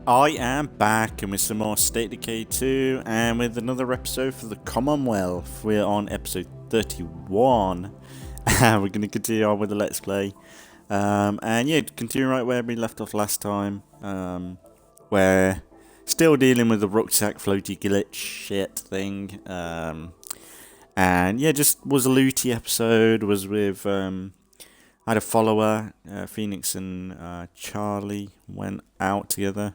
I am back and with some more State of Decay 2 and with another episode for the Commonwealth. We're on episode 31 and we're going to continue on with the Let's Play. And yeah, continue right where we left off last time. We're still dealing with the rucksack floaty glitch shit thing. And yeah, just was a looty episode, was with... I had a follower, Phoenix and Charlie went out together,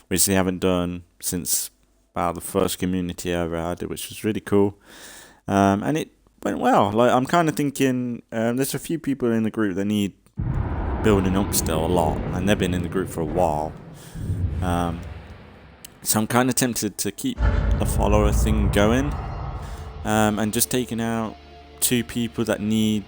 which they haven't done since the first community I ever had, which was really cool. And it went well. Like, I'm kind of thinking there's a few people in the group that need building up still a lot, and they've been in the group for a while. So I'm kind of tempted to keep the follower thing going, and just taking out 2 people that need...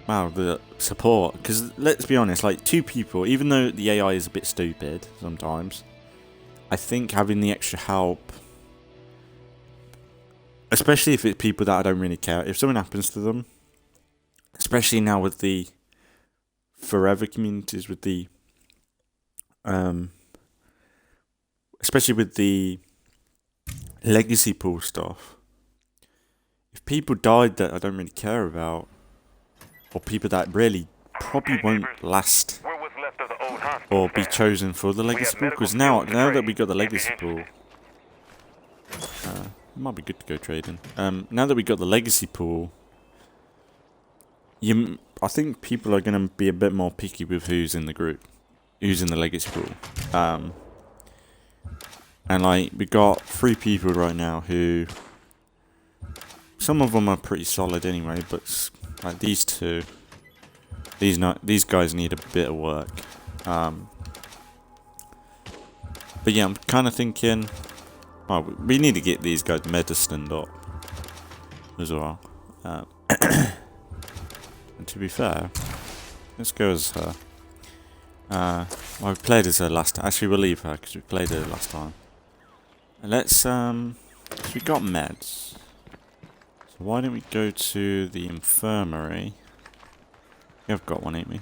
the support, because let's be honest, like 2 people, even though the AI is a bit stupid sometimes, I think having the extra help, especially if it's people that I don't really care, if something happens to them, especially now with the forever communities, with the, especially with the legacy pool stuff, if people died that I don't really care about, or people that really probably won't last or be chosen for the legacy pool, because now that we got the legacy pool, it might be good to go trading. Now that we got the legacy pool, I think people are going to be a bit more picky with who's in the group, who's in the legacy pool. And like, we got 3 people right now who, some of them are pretty solid anyway, but like these 2, these guys need a bit of work. But yeah, I'm kind of thinking, we need to get these guys medicined up as well. And to be fair, let's go as her. We played as her last time. Actually, we'll leave her because we played her last time. And let's we got meds. So why don't we go to the infirmary? Yeah, I've got one, ain't we?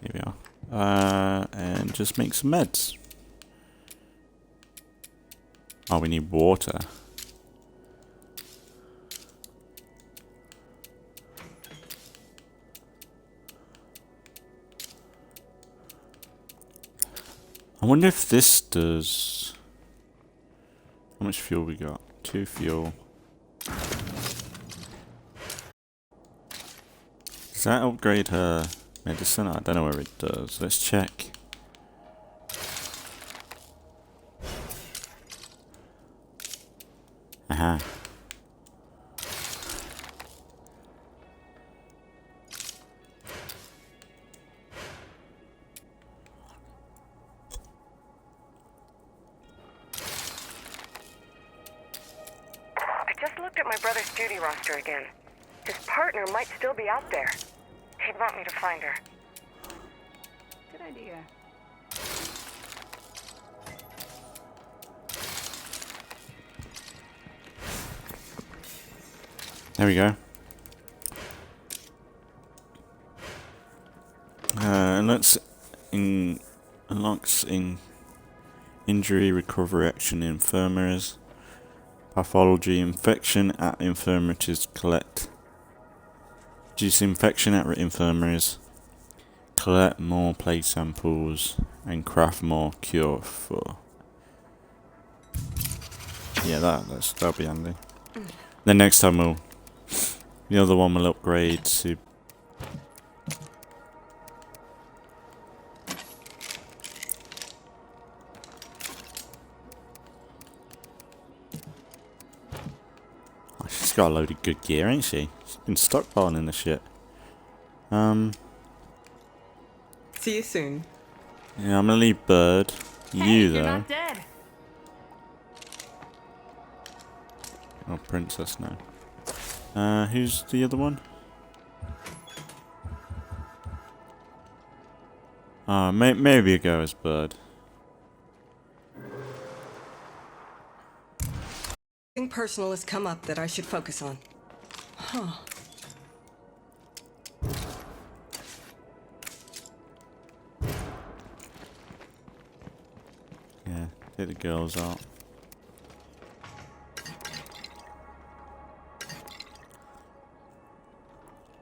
Here we are. And just make some meds. Oh, we need water. I wonder if this does... How much fuel we got? 2 fuel. Does that upgrade her medicine? I don't know where it does. Let's check. Aha. Duty roster again. His partner might still be out there. He'd want me to find her. Good idea. There we go. Unlocks in injury recovery action in infirmaries. Pathology infection at infirmaries collect. Reduce infection at infirmaries. Collect more plague samples and craft more cure for. Yeah, that'll be handy. Then next time the other one will upgrade to. She's got a load of good gear, ain't she? She's been stockpiling this shit. See you soon. Yeah, I'm gonna leave Bird. You though. You're not dead. Oh, Princess now. Who's the other one? Maybe a go as Bird. Something personal has come up that I should focus on. Huh. Take the girls out.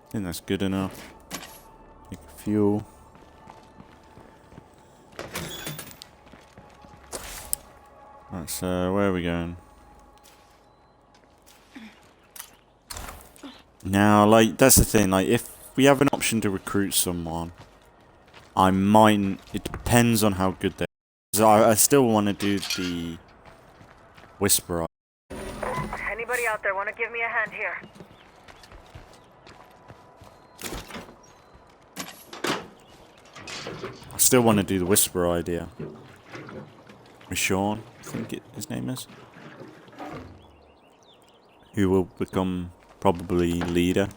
I think that's good enough. Take fuel. Right, so where are we going? Now, like, that's the thing, like, if we have an option to recruit someone, I might, it depends on how good they are. So I still want to do the Whisperer. Anybody out there want to give me a hand here? I still want to do the Whisperer idea. With Sean, I think his name is. Who will become probably leader.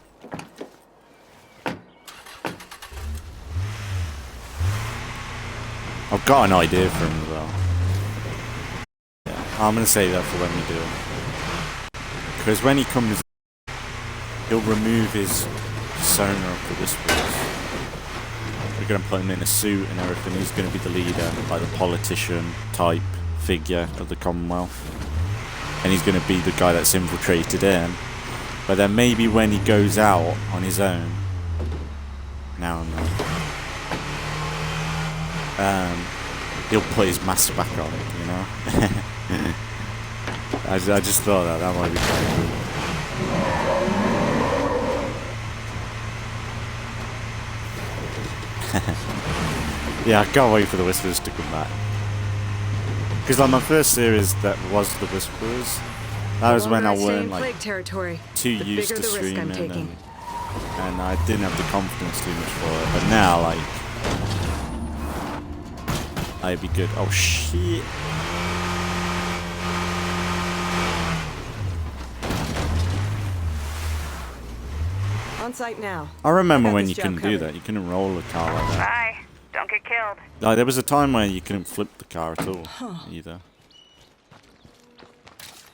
I've got an idea for him as well. Yeah, I'm going to save that for when we do it. Because when he comes, he'll remove his persona of the Whisperers. We're going to put him in a suit and everything. He's going to be the leader, like the politician type figure of the Commonwealth. And he's going to be the guy that's infiltrated in. But then maybe when he goes out on his own, now and then, he'll put his mask back on, you know? I just thought that might be quite cool. Yeah, I can't wait for the Whisperers to come back. Because like my first series that was the Whisperers, that was when I weren't like too used to streaming and I didn't have the confidence too much for it. But now, like, I'd be good. Oh shit! On site now. I remember when you couldn't do that. You couldn't roll a car like that. Bye. Don't get killed. Like, there was a time where you couldn't flip the car at all, either.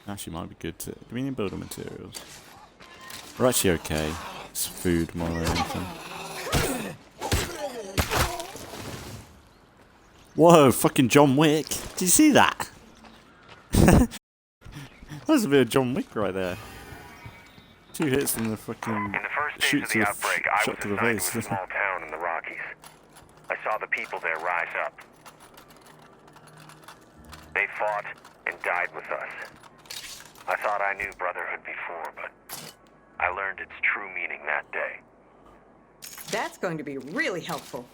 Actually, might be good to. Do we need building materials? We're actually okay. It's food more than anything. Whoa, fucking John Wick! Did you see that? That was a bit of John Wick right there. 2 hits and the fucking In the first days shoot of to the the outbreak, I shot was to the assigned face. to a small town in the Rockies. I saw the people there rise up. They fought and died with us. I thought I knew brotherhood before, but I learned its true meaning that day. That's going to be really helpful.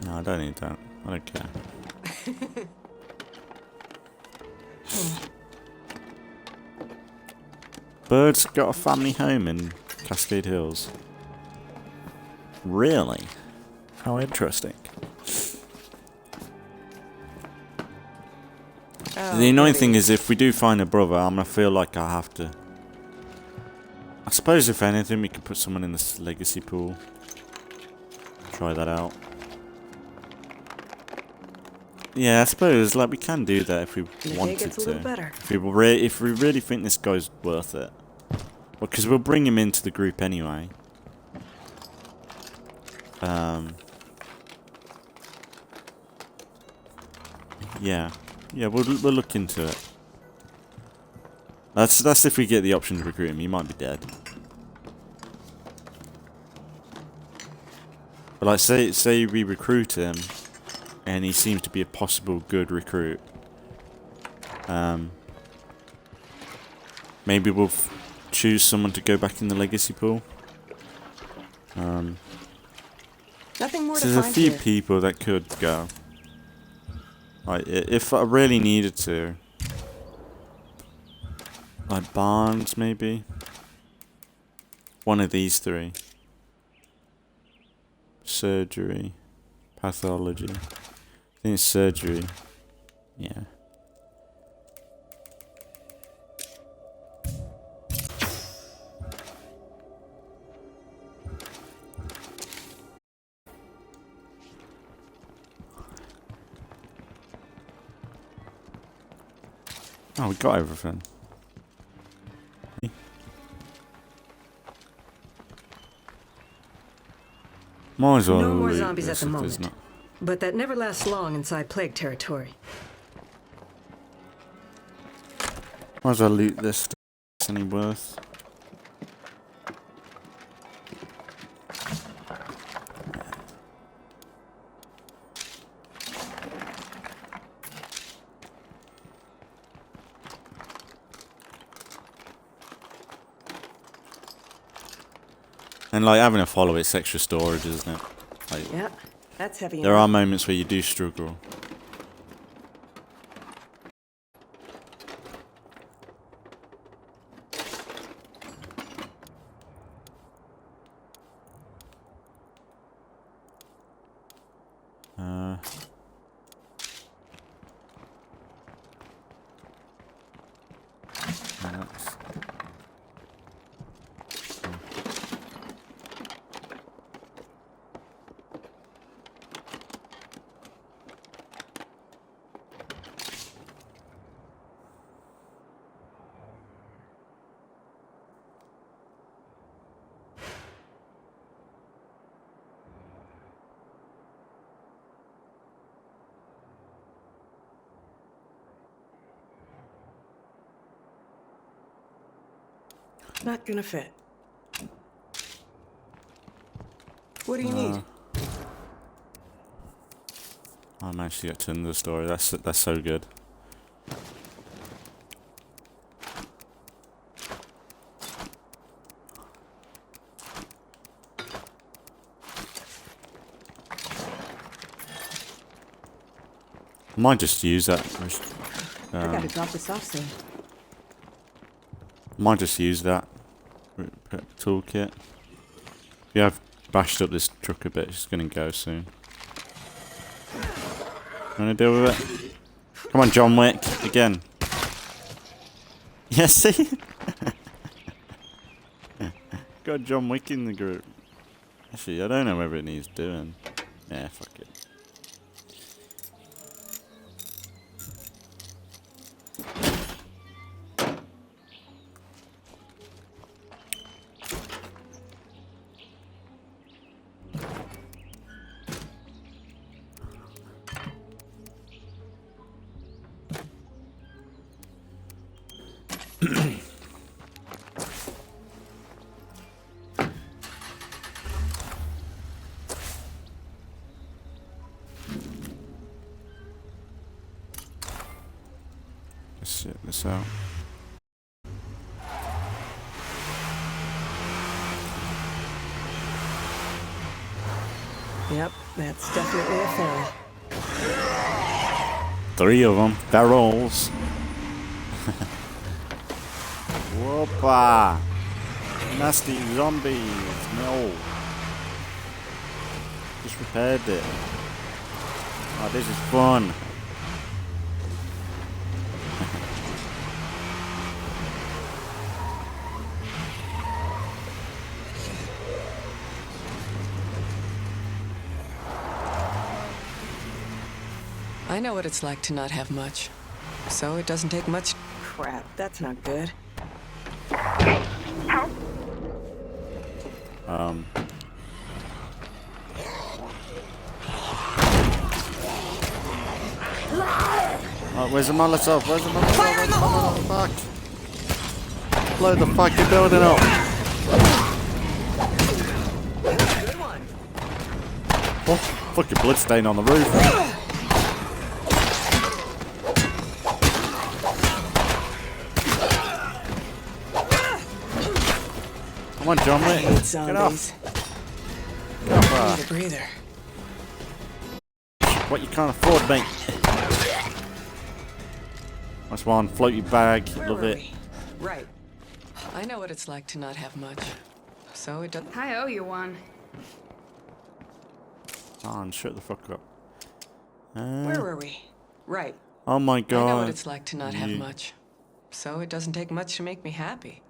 No, I don't need that. I don't care. Bird's got a family home in Cascade Hills. Really? How interesting. The annoying thing is, if we do find a brother, I'm gonna feel like I have to. I suppose, if anything, we could put someone in this legacy pool. Try that out. Yeah, I suppose, like, we can do that if we wanted to. If we really think this guy's worth it. Well, because we'll bring him into the group anyway. Yeah. Yeah, we'll look into it. That's if we get the option to recruit him. He might be dead. But like, say we recruit him, and he seems to be a possible good recruit. Maybe we'll choose someone to go back in the legacy pool. Nothing more to There's a find few here. people that could go. Like, if I really needed to. Like Barnes, maybe. One of these 3. Surgery. Pathology. I think it's surgery. Yeah. Oh, we got everything. Might as well No more loot zombies this at the if there's moment. But that never lasts long inside Plague territory. Might as well loot this. It's any worth. And like having a follow, it's extra storage, isn't it? Like, Yeah, that's heavy there enough. are moments where you do struggle. That's- Not gonna fit. What do you need? I managed to get to another story. That's so good. I might just use that. I gotta drop this off soon. Might just use that toolkit. We have bashed up this truck a bit. It's gonna go soon. Wanna deal with it? Come on, John Wick again. Yeah, see? Got John Wick in the group. Actually, I don't know whether it needs doing. Yeah, fuck it. Let's check this out. Yep, that's definitely a ferry. 3 of them. Barrels. Whoopa! Nasty zombies. No. Just repaired it. Oh, this is fun. I know what it's like to not have much. So it doesn't take much. Crap, that's not good. Help? Oh, where's the Molotov? Where's the Molotov? Fire in the hole! Fuck! Blow the fucking building up! Good one. Oh, fucking bloodstain on the roof. Come on, John Wick. Hate Get zombies. off. Get off. Need a breather. What you can't afford, mate. That's one floaty bag. Where Love were it. we? Right. I know what it's like to not have much. So it doesn't. I owe you one. Oh, shut the fuck up. Where were we? Right. Oh my god. I know what it's like to not have You- much. So it doesn't take much to make me happy.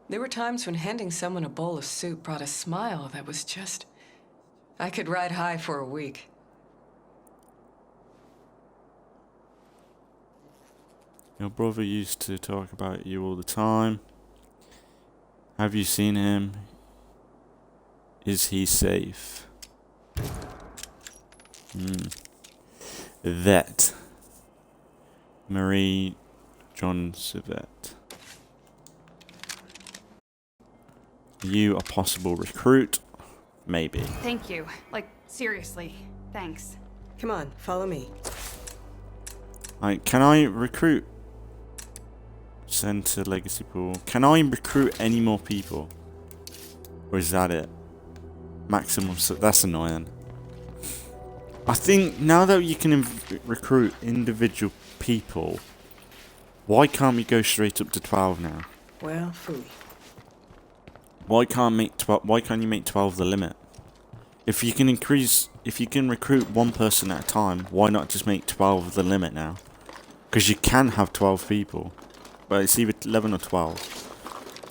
There were times when handing someone a bowl of soup brought a smile that was just... I could ride high for a week. Your brother used to talk about you all the time. Have you seen him? Is he safe? Vet. Marie John Civet. You a possible recruit? Maybe. Thank you. Like, seriously. Thanks. Come on, follow me. Can I recruit? Send to Legacy Pool. Can I recruit any more people? Or is that it? Maximum. That's annoying. I think now that you can recruit individual people, why can't we go straight up to 12 now? Well, phooey. Why can't you make 12 the limit? If you can recruit one person at a time, why not just make 12 the limit now? Because you can have 12 people, but it's either 11 or 12.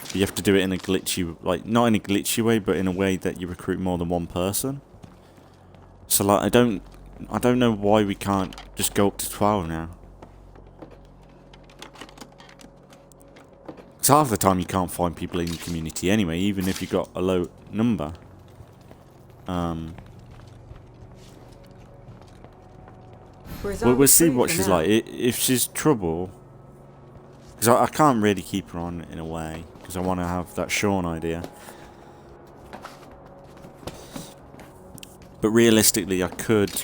But you have to do it in a glitchy, like not in a glitchy way, but in a way that you recruit more than one person. So like I don't know why we can't just go up to 12 now. Because half the time you can't find people in your community anyway, even if you got a low number. We'll see what she's like. If she's trouble, because I can't really keep her on in a way, because I want to have that Sean idea. But realistically, I could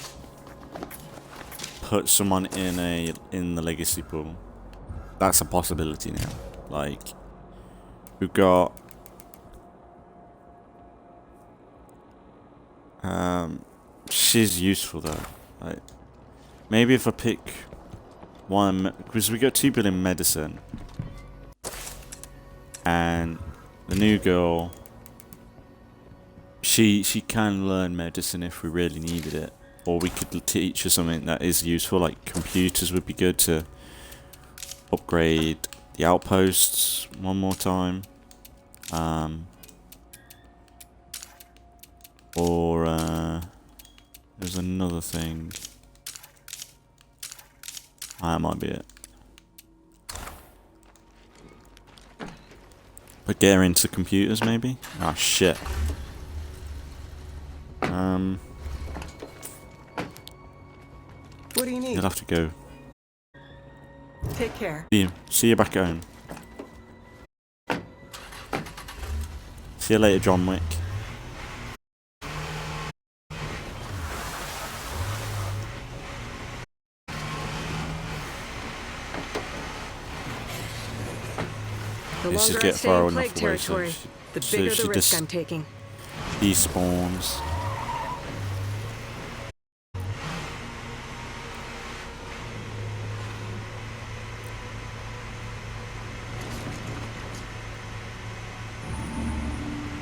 put someone in the legacy pool. That's a possibility now. Like, we've got she's useful though. Like, maybe if I pick one, because we got 2 billion medicine, and the new girl, she can learn medicine if we really needed it, or we could teach her something that is useful, like computers would be good to upgrade the outposts one more time, or there's another thing. That might be it. But get her into computers maybe? Ah, shit. What do you need? You'll have to go. Take care. See you back home. See you later, John Wick. Let's just get far enough away so she just I'm taking. despawns.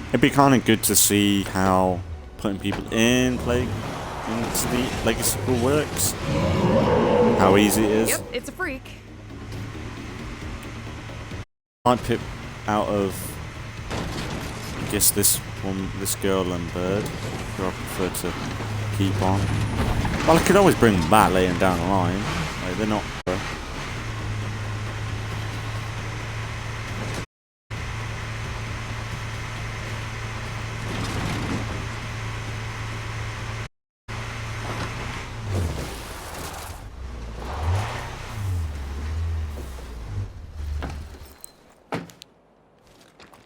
It'd be kind of good to see how putting people into the legacy pool works. How easy it is. Yep, it's a freak. I'd pick out of, I guess, this girl and Bird, who I prefer to keep on. Well, I could always bring them back later down the line. Like, they're not.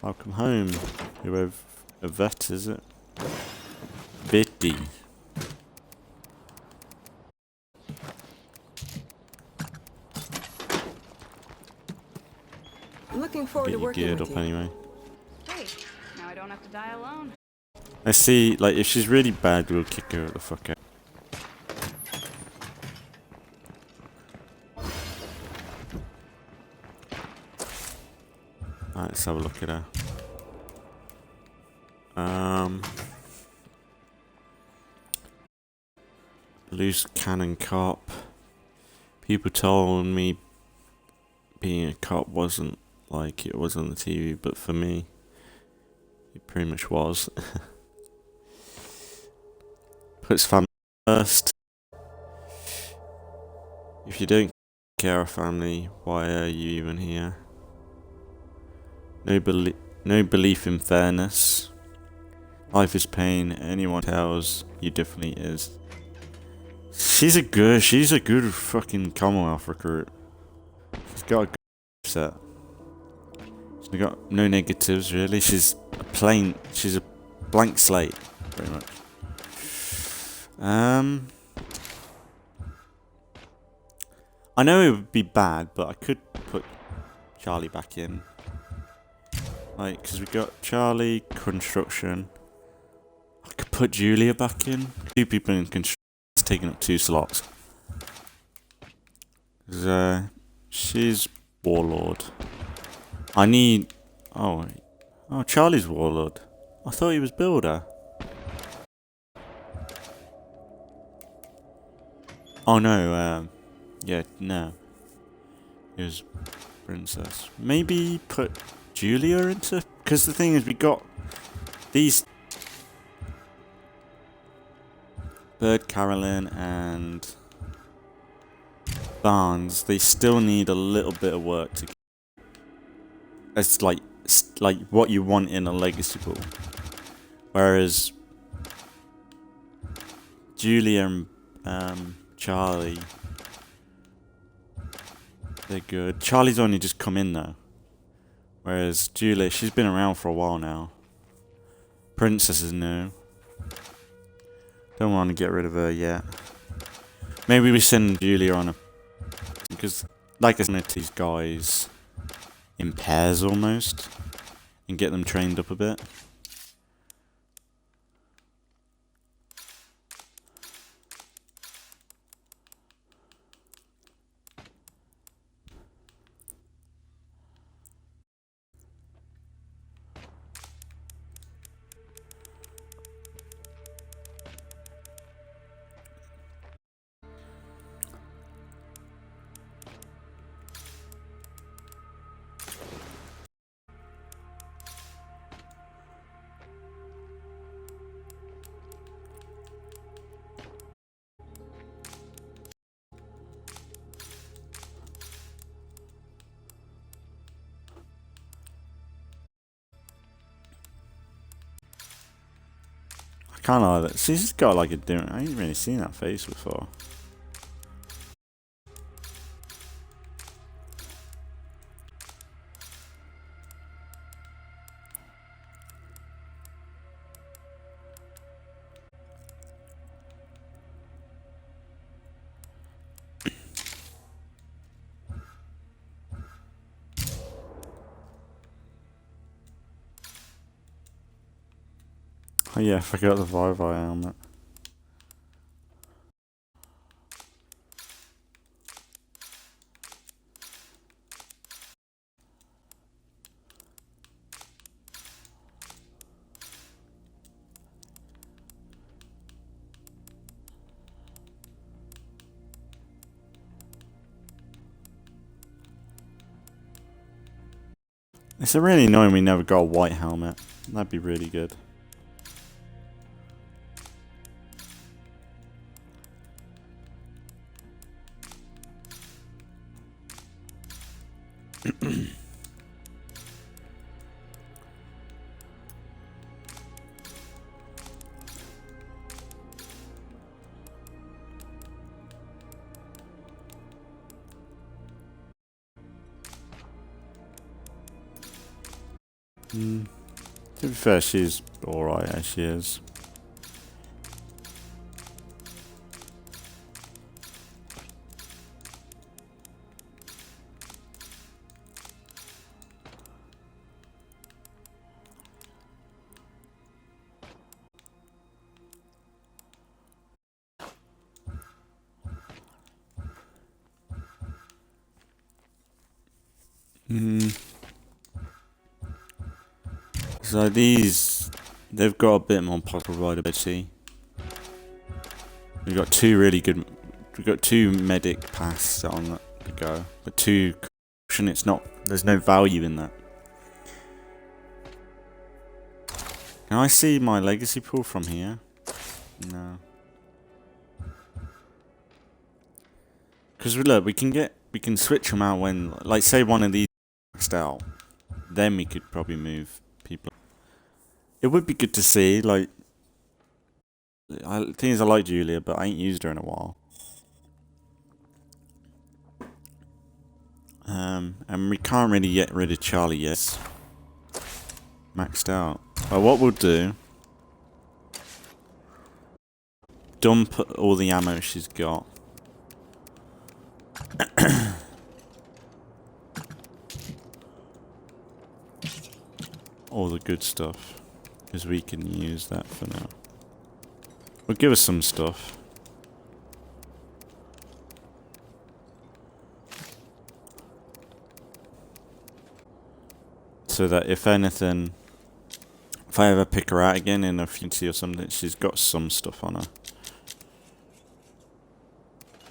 Welcome home. You have a vet, is it? Betty. Looking forward to working geared with up you. anyway. Great. Now I don't have to die alone. Let's see, like, if she's really bad, we'll kick her the fuck out. Alright, let's have a look at her. Loose cannon cop. People told me being a cop wasn't like it was on the TV, but for me, it pretty much was. Puts family first. If you don't care of family, why are you even here? No belief in fairness. Life is pain. Anyone tells you differently is. She's a good fucking Commonwealth recruit. She's got a good set. She's got no negatives really. She's a blank slate, pretty much. I know it would be bad, but I could put Charlie back in. Like, because we got Charlie, construction. I could put Julia back in. 2 people in construction. It's taking up 2 slots. She's warlord. I need... Oh, Charlie's warlord. I thought he was builder. Oh no, yeah, no. He was princess. Maybe put Julia into... Because the thing is, we got these... Bird, Carolyn, and... Barnes. They still need a little bit of work to... It's like what you want in a legacy pool. Whereas... Julia and Charlie... They're good. Charlie's only just come in though. Whereas Julia, she's been around for a while now. Princess is new. Don't want to get rid of her yet. Maybe we send Julia on a... Because, like I said, these guys in pairs almost. And get them trained up a bit. I kind of like that. She's got like a different... I ain't really seen that face before. Oh yeah, I forgot the Vivi helmet. It's really annoying we never got a white helmet. That'd be really good. To be fair, she's alright as she is. So these, they've got a bit more profitability. We've got 2 really good, we've got 2 medic pass on the go, but 2 caution, it's not, there's no value in that. Can I see my legacy pool from here? No. Because look, we can switch them out when, like say one of these maxed out, then we could probably move people. It would be good to see, like, things I like Julia, but I ain't used her in a while. And we can't really get rid of Charlie yet. Maxed out. But what we'll do, dump all the ammo she's got. All the good stuff, because we can use that for now. We'll give us some stuff. So that if anything, if I ever pick her out again in a future or something, she's got some stuff on her.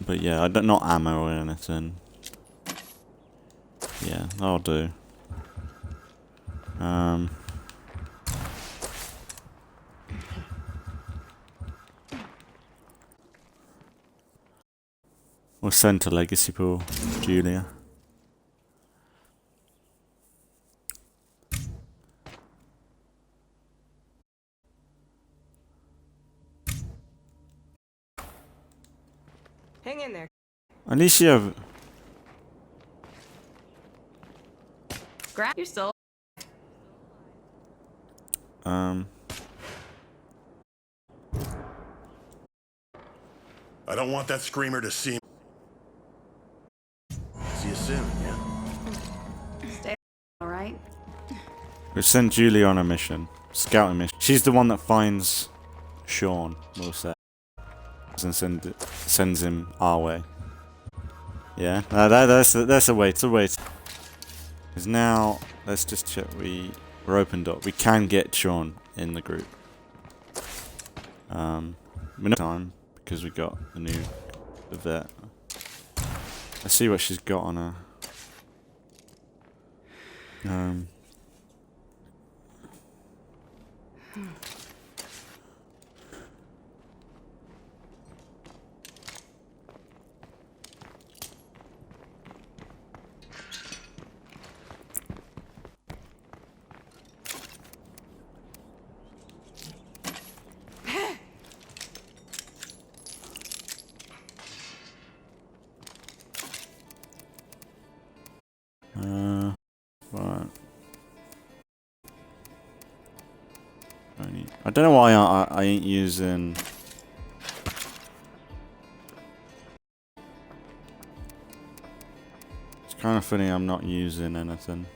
But yeah, I don't, not ammo or anything. Yeah, that'll do. We'll send to Legacy Pool, Julia. Hang in there. At least you have. You're still. I don't want that screamer to see me. See you soon, yeah? Stay all right. We'll send Julia on a mission. Scouting mission. She's the one that finds Sean, we'll say. And sends him our way. Yeah? That's a way. It's a way. Because now, let's just check. We're opened up. We can get Sean in the group. We know time because we got the new vet. Let's see what she's got on her. Right. I don't know why I ain't using. It's kind of funny I'm not using anything.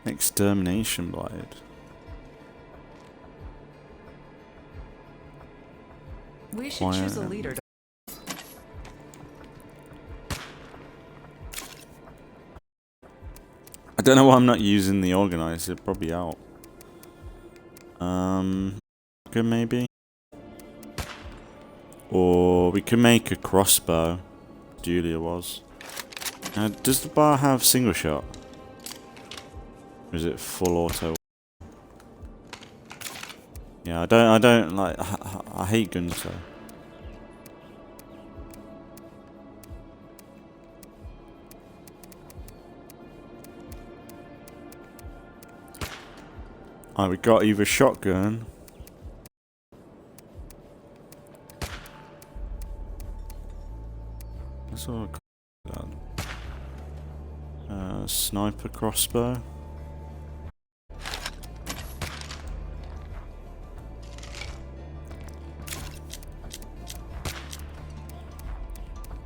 Extermination blade. We should choose a leader. I don't know why I'm not using the organizer. Probably out. Good maybe. Or we could make a crossbow. Julia was. Does the bar have single shot? Or is it full auto? Yeah, I don't like. I hate guns though. Alright, we got either shotgun. That's all I got. Sniper crossbow.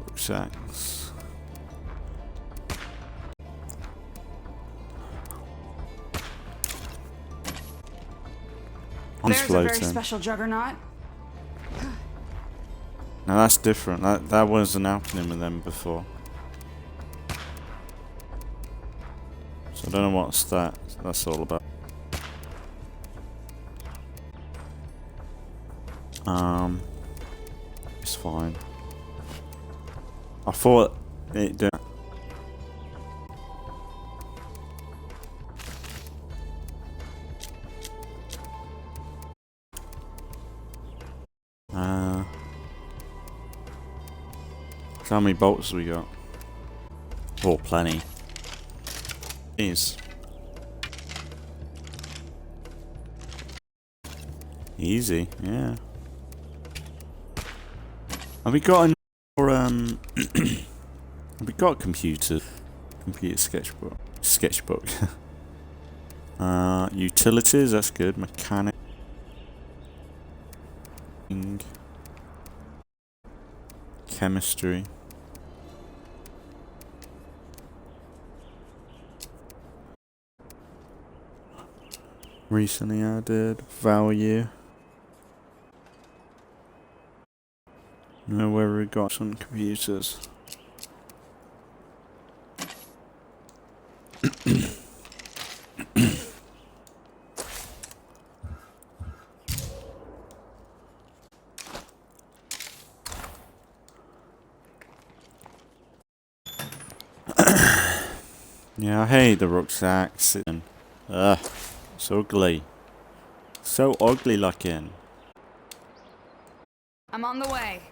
Rucksacks. There's a very special juggernaut. Now that's different. That wasn't happening with them before. So I don't know what's that's all about. It's fine. I thought it did. How many bolts we got? Oh, plenty. Please. Easy, yeah. Have we got have we got computers? Computer sketchbook. Utilities, that's good. Mechanic. Chemistry. Recently added. Value. Know where we got some computers. Yeah, I hate the rucksacks. Ugh, so ugly. So ugly looking. I'm on the way.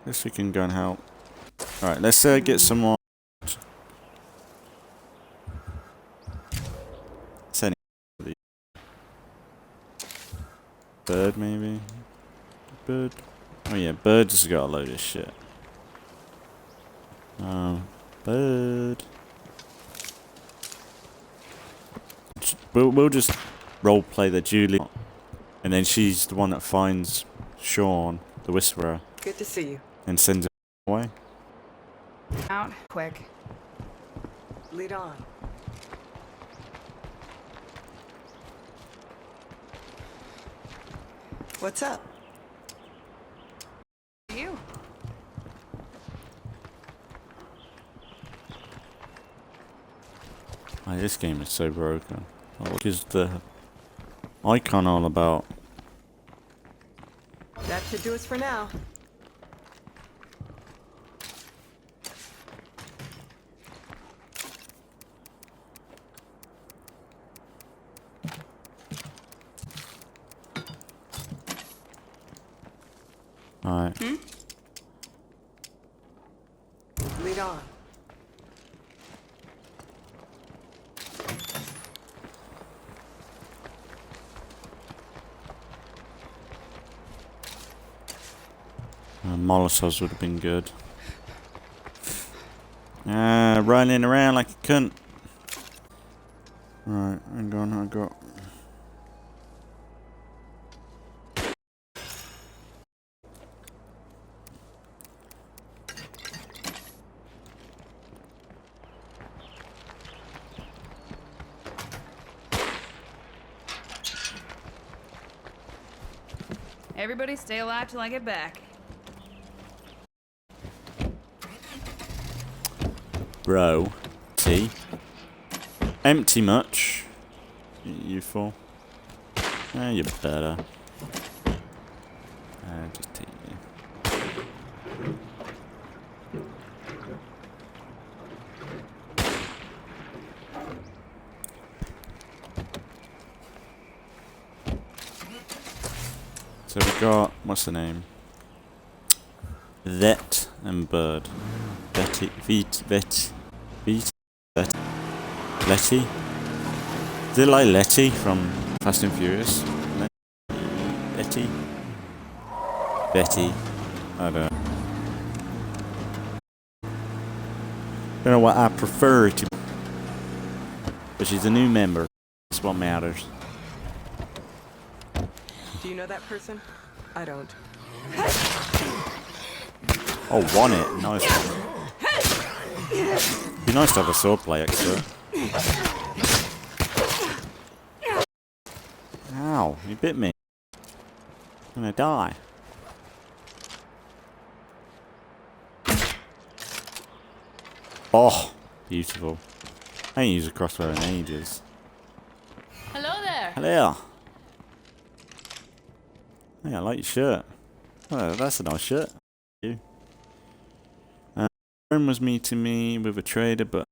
Guess we can go and help. Alright, let's get some more. Send bird maybe? Bird? Oh yeah, bird has got a load of shit. Bird. We'll just roleplay the Julie, and then she's the one that finds Sean, the Whisperer, Good to see you. and sends him away. Out quick. Lead on. What's up? You. Oh, this game is so broken. What is the icon all about? That should do us for now. Alright. Lead on. Molotovs would have been good. Running around like a cunt. Right, hang on, I got. Everybody stay alive till I get back. Bro. Tea. Empty much? You full? You better. Just take you. So we got, what's the name? Vet and Bird. Letty. Is it like Letty from Fast and Furious? Letty? Betty. I don't know. Don't know what I prefer to. But she's a new member. That's what matters. Do you know that person? I don't. Oh, won it. Nice one. Be nice to have a swordplay expert. Ow, he bit me. I'm gonna die. Oh, beautiful. I ain't used a crossbow in ages. Hello there. Hello. Hey, I like your shirt. Oh, that's a nice shirt. You. Aaron was meeting me with a trader, but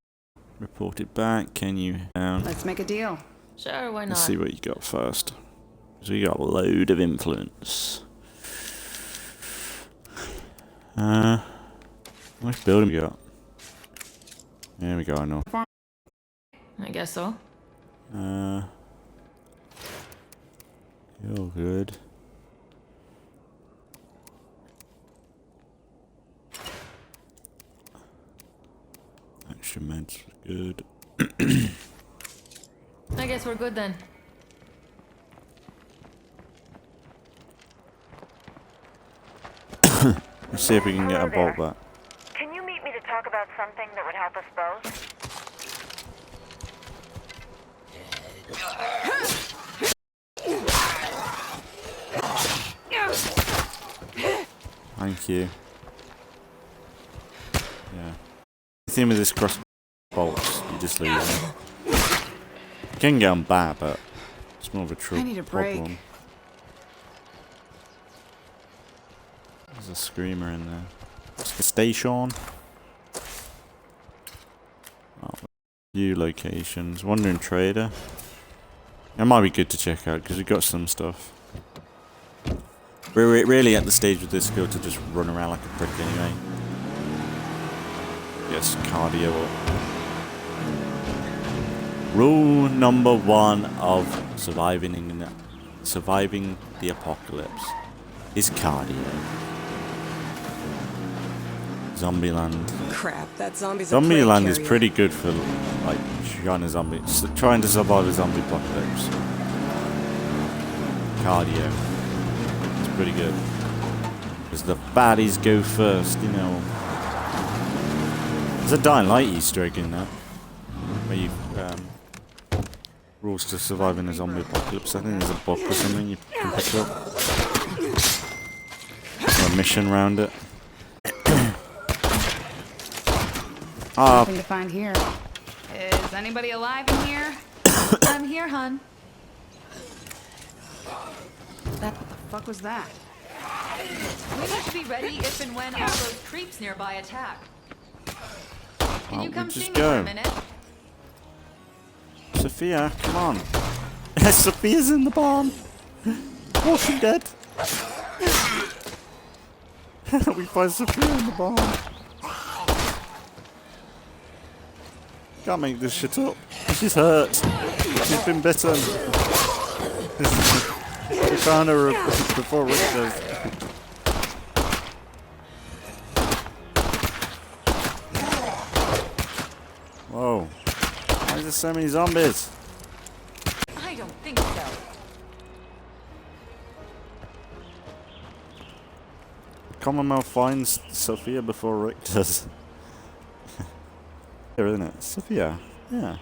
reported back. Can you down? Let's make a deal. Sure, why not? Let's see what you got first. Because we got a load of influence. Which building we got? There we go, I know. I guess so. You're good. Extra meds are good. I guess we're good then. Let's see if we can get a bolt back. Can you meet me to talk about something that would help us both? Thank you. Yeah. The thing with this cross bolts, you just leave them. You can get them back, but it's more of a I need a break. problem. There's a screamer in there. Station. Oh, few locations. Wandering Trader. It might be good to check out because we've got some stuff. We're really at the stage with this skill to just run around like a prick anyway. Yes, cardio up. Rule number 1 of surviving the apocalypse is cardio. Zombieland. Crap, that zombie's a Zombieland plague is carrier. pretty good for like trying to survive a zombie apocalypse. Cardio. It's pretty good. Because the baddies go first, you know. There's a Dying Light Easter egg in that. Where you rules to survive in a zombie apocalypse. I think there's a book or something you can pick up. Or a mission around it. Nothing to find here. Is anybody alive in here? I'm here, hun. What the fuck was that? We need to be ready if and when all those creeps nearby attack. Can you come see me for a minute? Sophia, come on. Sophia's in the barn. Walking Dead. We find Sophia in the barn. Can't make this shit up. She's hurt. She's been bitten. We found her before Rick does. Whoa. Why is there so many zombies? I don't think so. Commonwealth finds Sophia before Rick does. Here, isn't it? Sophia. Yeah.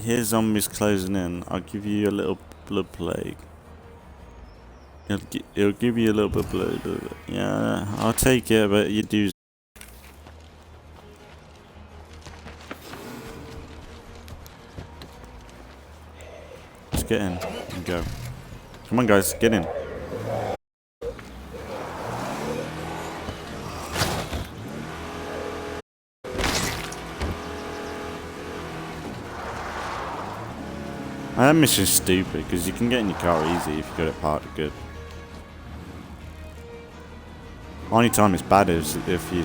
Here's zombies closing in. I'll give you a little blood plague. It'll give you a little bit of blood. Yeah, I'll take it, but you do. Just get in and go. Come on, guys, get in. That mission's stupid because you can get in your car easy if you got it parked good. Only time it's bad is if you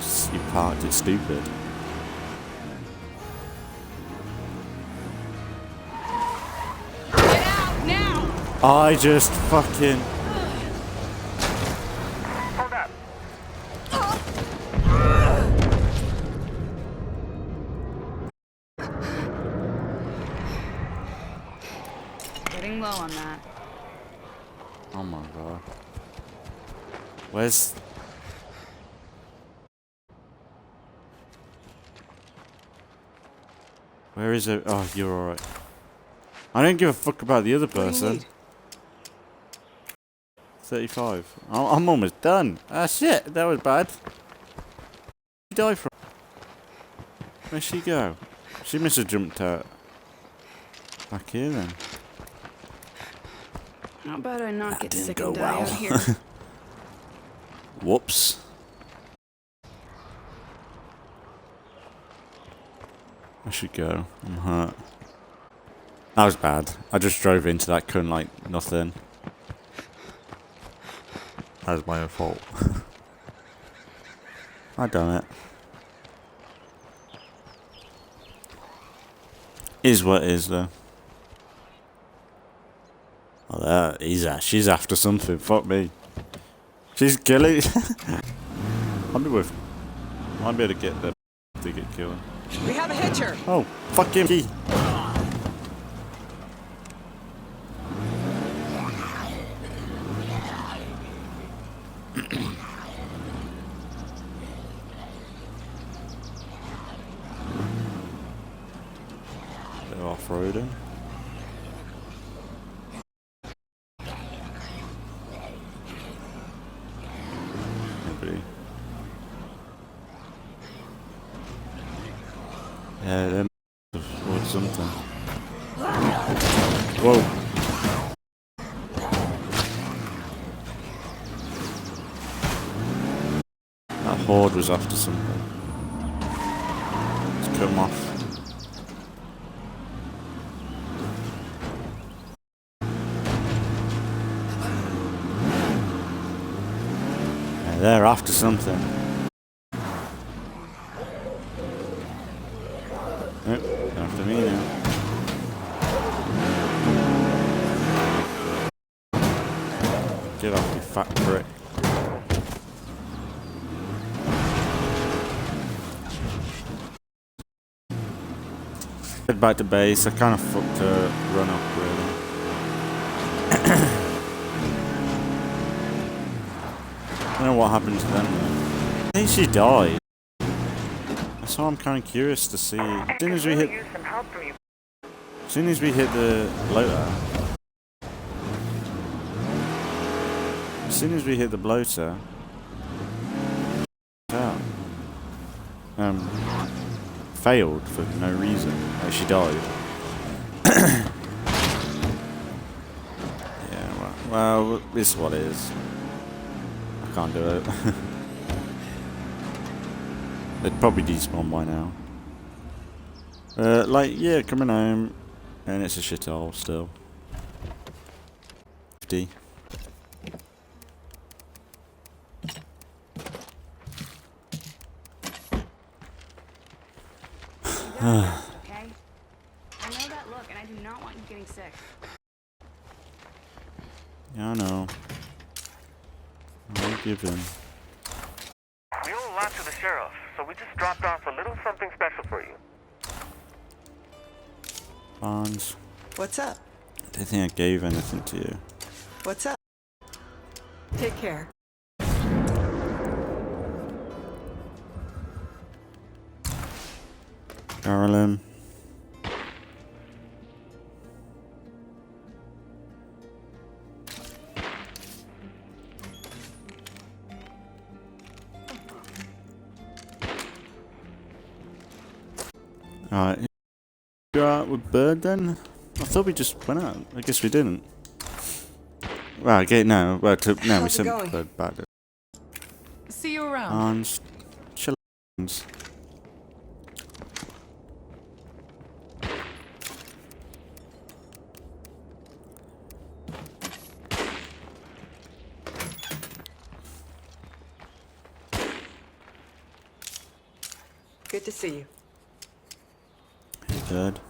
parked it stupid. Get out now! I just fucking. Hold up. Getting low on that. Oh my god. Where's. Where is it? Oh, you're alright. I don't give a fuck about the other person. 35. I'm almost done. Ah, shit. That was bad. Where'd she die from? Where'd she go? She must have jumped out. Back here then. How about I not get didn't sick go and die well. out here? Whoops. I should go. I'm hurt. That was bad. I just drove into that cone like nothing. That was my own fault. I done it. Is what is though. Oh, she's after something. Fuck me. She's killing. Might be able to get there to get killed. We have a hitcher. Oh, fuck him. Key. They're off-roading. Nobody. Yeah, them or something. Whoa. That horde was after something. Let's cut them off. Yeah, they're after something. Nope, they're after me now. Get off, you fat prick. Head back to base. I kind of fucked her run up, really. I don't know what happened to them, though. I think she died. So I'm kind of curious to see. As soon as we hit the bloater. As soon as we hit the bloater. Out. Failed for no reason. Like she died. Yeah, well, this is what it is. I can't do it. They'd probably despawn by now. Like, yeah, coming home. And it's a shithole still. 50. Okay? I know that look, and I do not want you getting sick. Yeah, I know. I'll give in. We owe a lot to the sheriff, so we just dropped off a little something special for you. Barnes. What's up? I don't think I gave anything to you. What's up? Take care. Carolyn. Alright. Go out with Bird then? I thought we just went out. I guess we didn't. Well, okay, no. Well, no, we How's it sent going? Bird back. See you around. Barnes. Chill. Good to see you. Bird.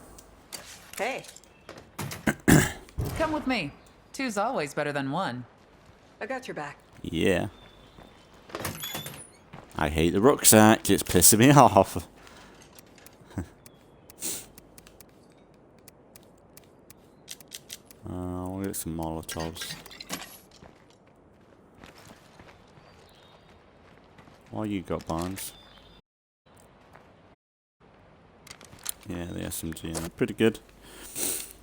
Hey, Come with me. Two's always better than one. I got your back. Yeah. I hate the rucksack. It's pissing me off. We'll get some Molotovs. What you got, Barnes? Yeah, the SMG. Yeah, pretty good.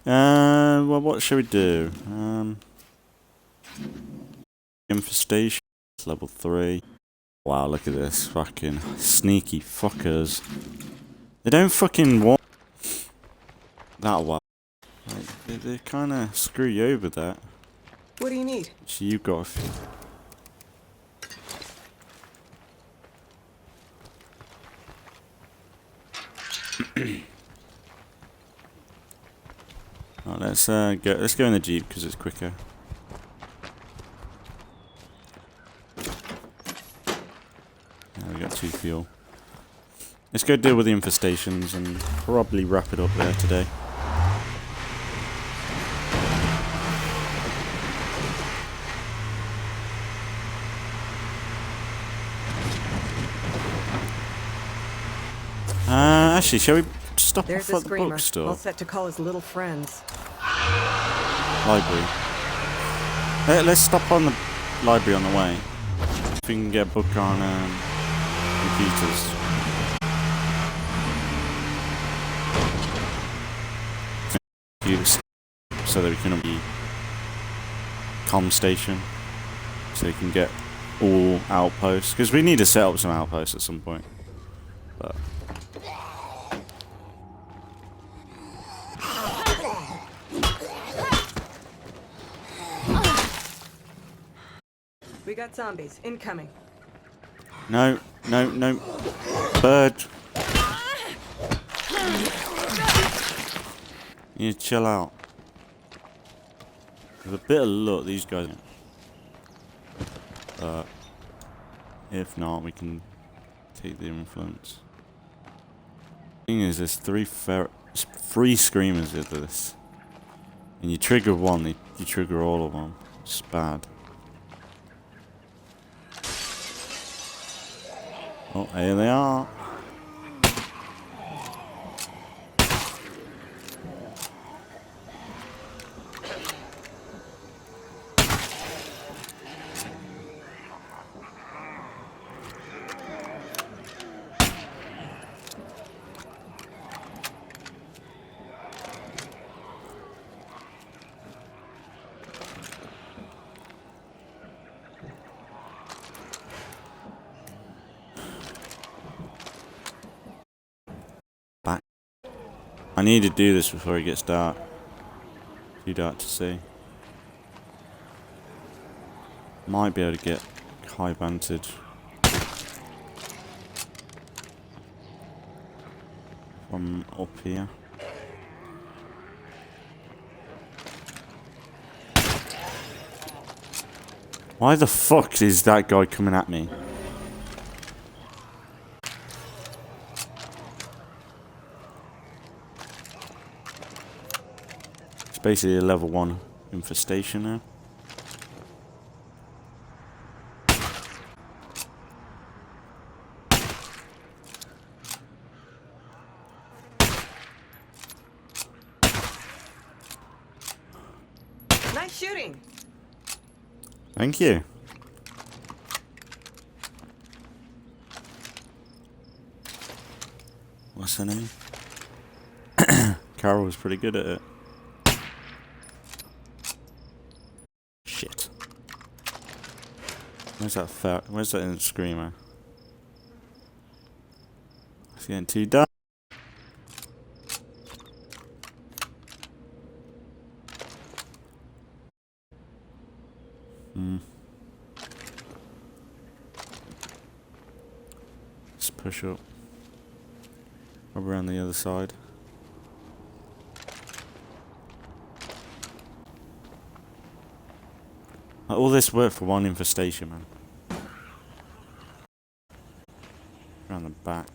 Well, what should we do? Infestation. Level 3. Wow, look at this. Fucking sneaky fuckers. They don't fucking want that well. Like, they kind of screw you over that. What do you need? So you've got a few. Right, let's go in the Jeep because it's quicker. Yeah, we got 2 fuel. Let's go deal with the infestations and probably wrap it up there today. Actually, shall we stop There's off a at the screamer, bookstore? all set to call his little friends. Library. Let's stop on the library on the way. If we can get a book on computers. So that we can be comm station. So we can get all outposts. Because we need to set up some outposts at some point. But We got zombies incoming. no, no, no. Bird. You chill out. With a bit of luck, these guys. If not, we can take the influence. Thing is, there's three screamers with this, and you trigger one, you trigger all of them. It's bad. Oh, here they are. Back. I need to do this before it gets dark. Too dark to see. Might be able to get high vantage from up here. Why the fuck is that guy coming at me? It's basically a level 1 infestation now. Nice shooting. Thank you. What's her name? Carol was pretty good at it. Shit. Where's that screamer? It's getting too dark. Let's push up. Around the other side. All this work for one infestation, man. Around the back.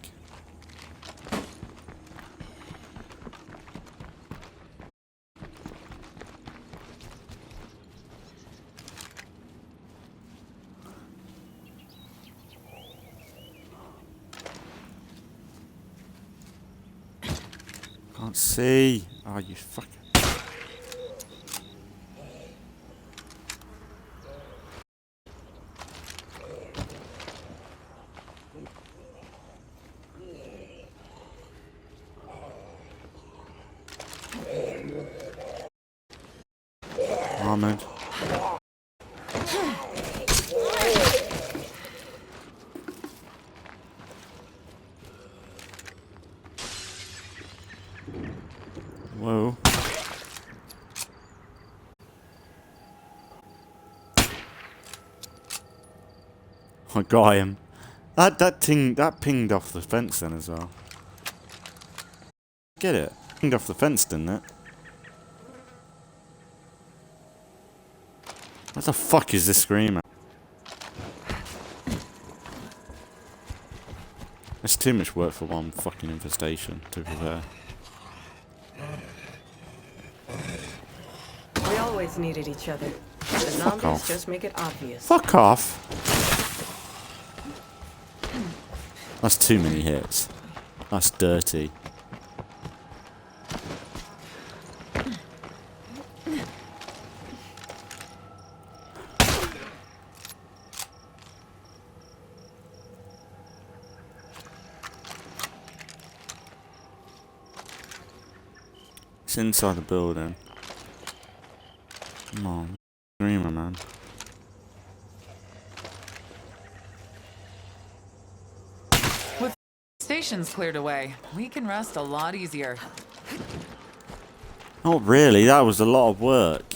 Can't see. Oh, you fucker. Armored. Whoa. I got him. That pinged off the fence then as well. Get it? Pinged off the fence, didn't it? What the fuck is this screamer? There's too much work for one fucking infestation, to be fair. We always needed each other. The zombies off. just make it obvious. Fuck off! That's too many hits. That's dirty. It's inside the building. Come on. Screamer, man. With stations cleared away, we can rest a lot easier. Not really, that was a lot of work.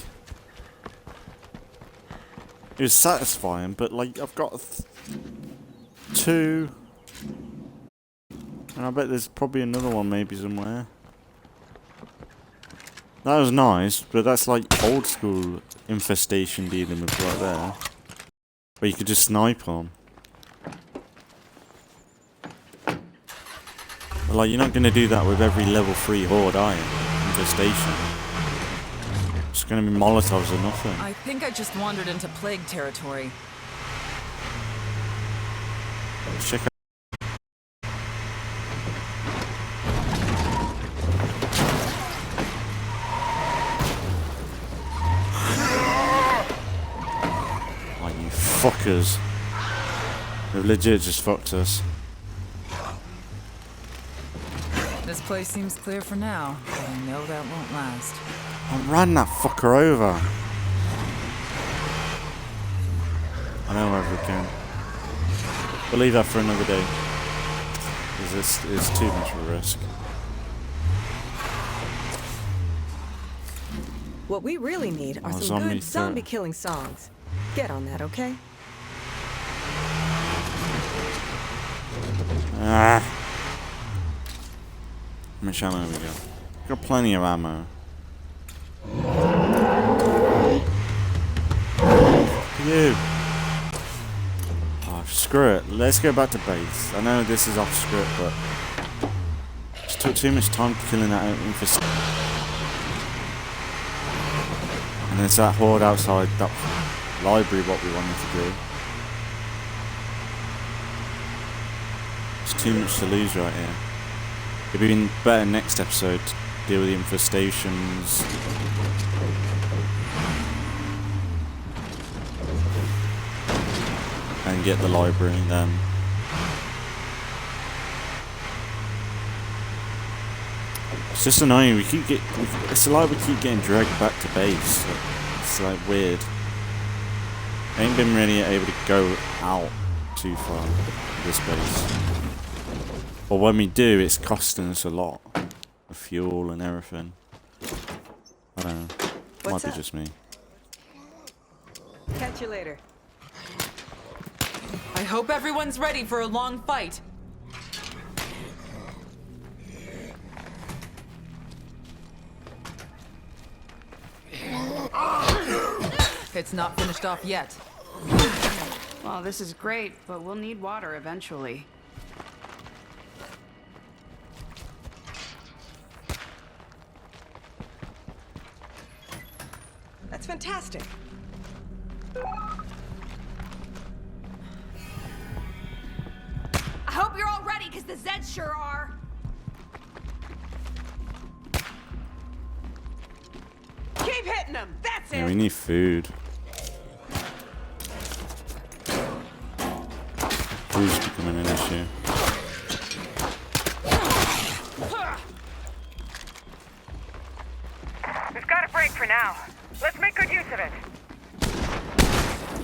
It was satisfying, but like, I've got two. And I bet there's probably another one maybe somewhere. That was nice, but that's like old school infestation dealing with right there. Where you could just snipe on. But like, you're not going to do that with every level 3 horde, are you? Infestation. It's going to be Molotovs or nothing. I think I just wandered into plague territory. Check out. Oh, you fuckers. They've legit just fucked us. This place seems clear for now, but I know that won't last. I ran that fucker over. I know where we can. We'll leave that for another day. Because it's too much of a risk. What we really need are some good zombie killing songs. Get on that, okay? Ah. How much ammo have we got? We've got plenty of ammo. Fuck you. Oh, screw it. Let's go back to base. I know this is off script, but it just took too much time killing that infestation. And there's that horde outside that library, what we wanted to do. It's too much to lose right here. It'd be better next episode to deal with the infestations. And get the library then. It's just annoying, it's like we keep getting dragged back to base. It's like weird. I ain't been really able to go out too far with this base. But when we do, it's costing us a lot of fuel and everything. I don't know. Might be just me. Catch you later. I hope everyone's ready for a long fight. It's not finished off yet. Well, this is great, but we'll need water eventually. That's fantastic. I hope you're all ready, because the Zeds sure are. Keep hitting them. That's Yeah, it. we need food. Food's becoming an issue. We've got a break for now. Let's make good use of it.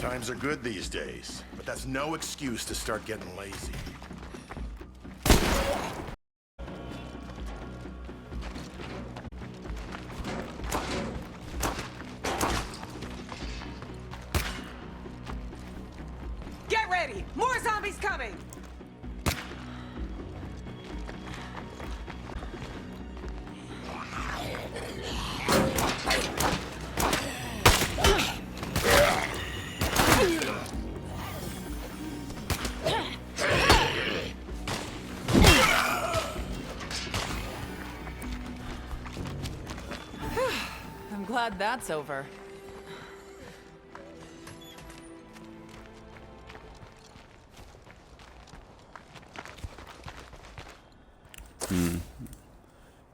Times are good these days, but that's no excuse to start getting lazy. Get ready. More zombies coming. I'm glad that's over.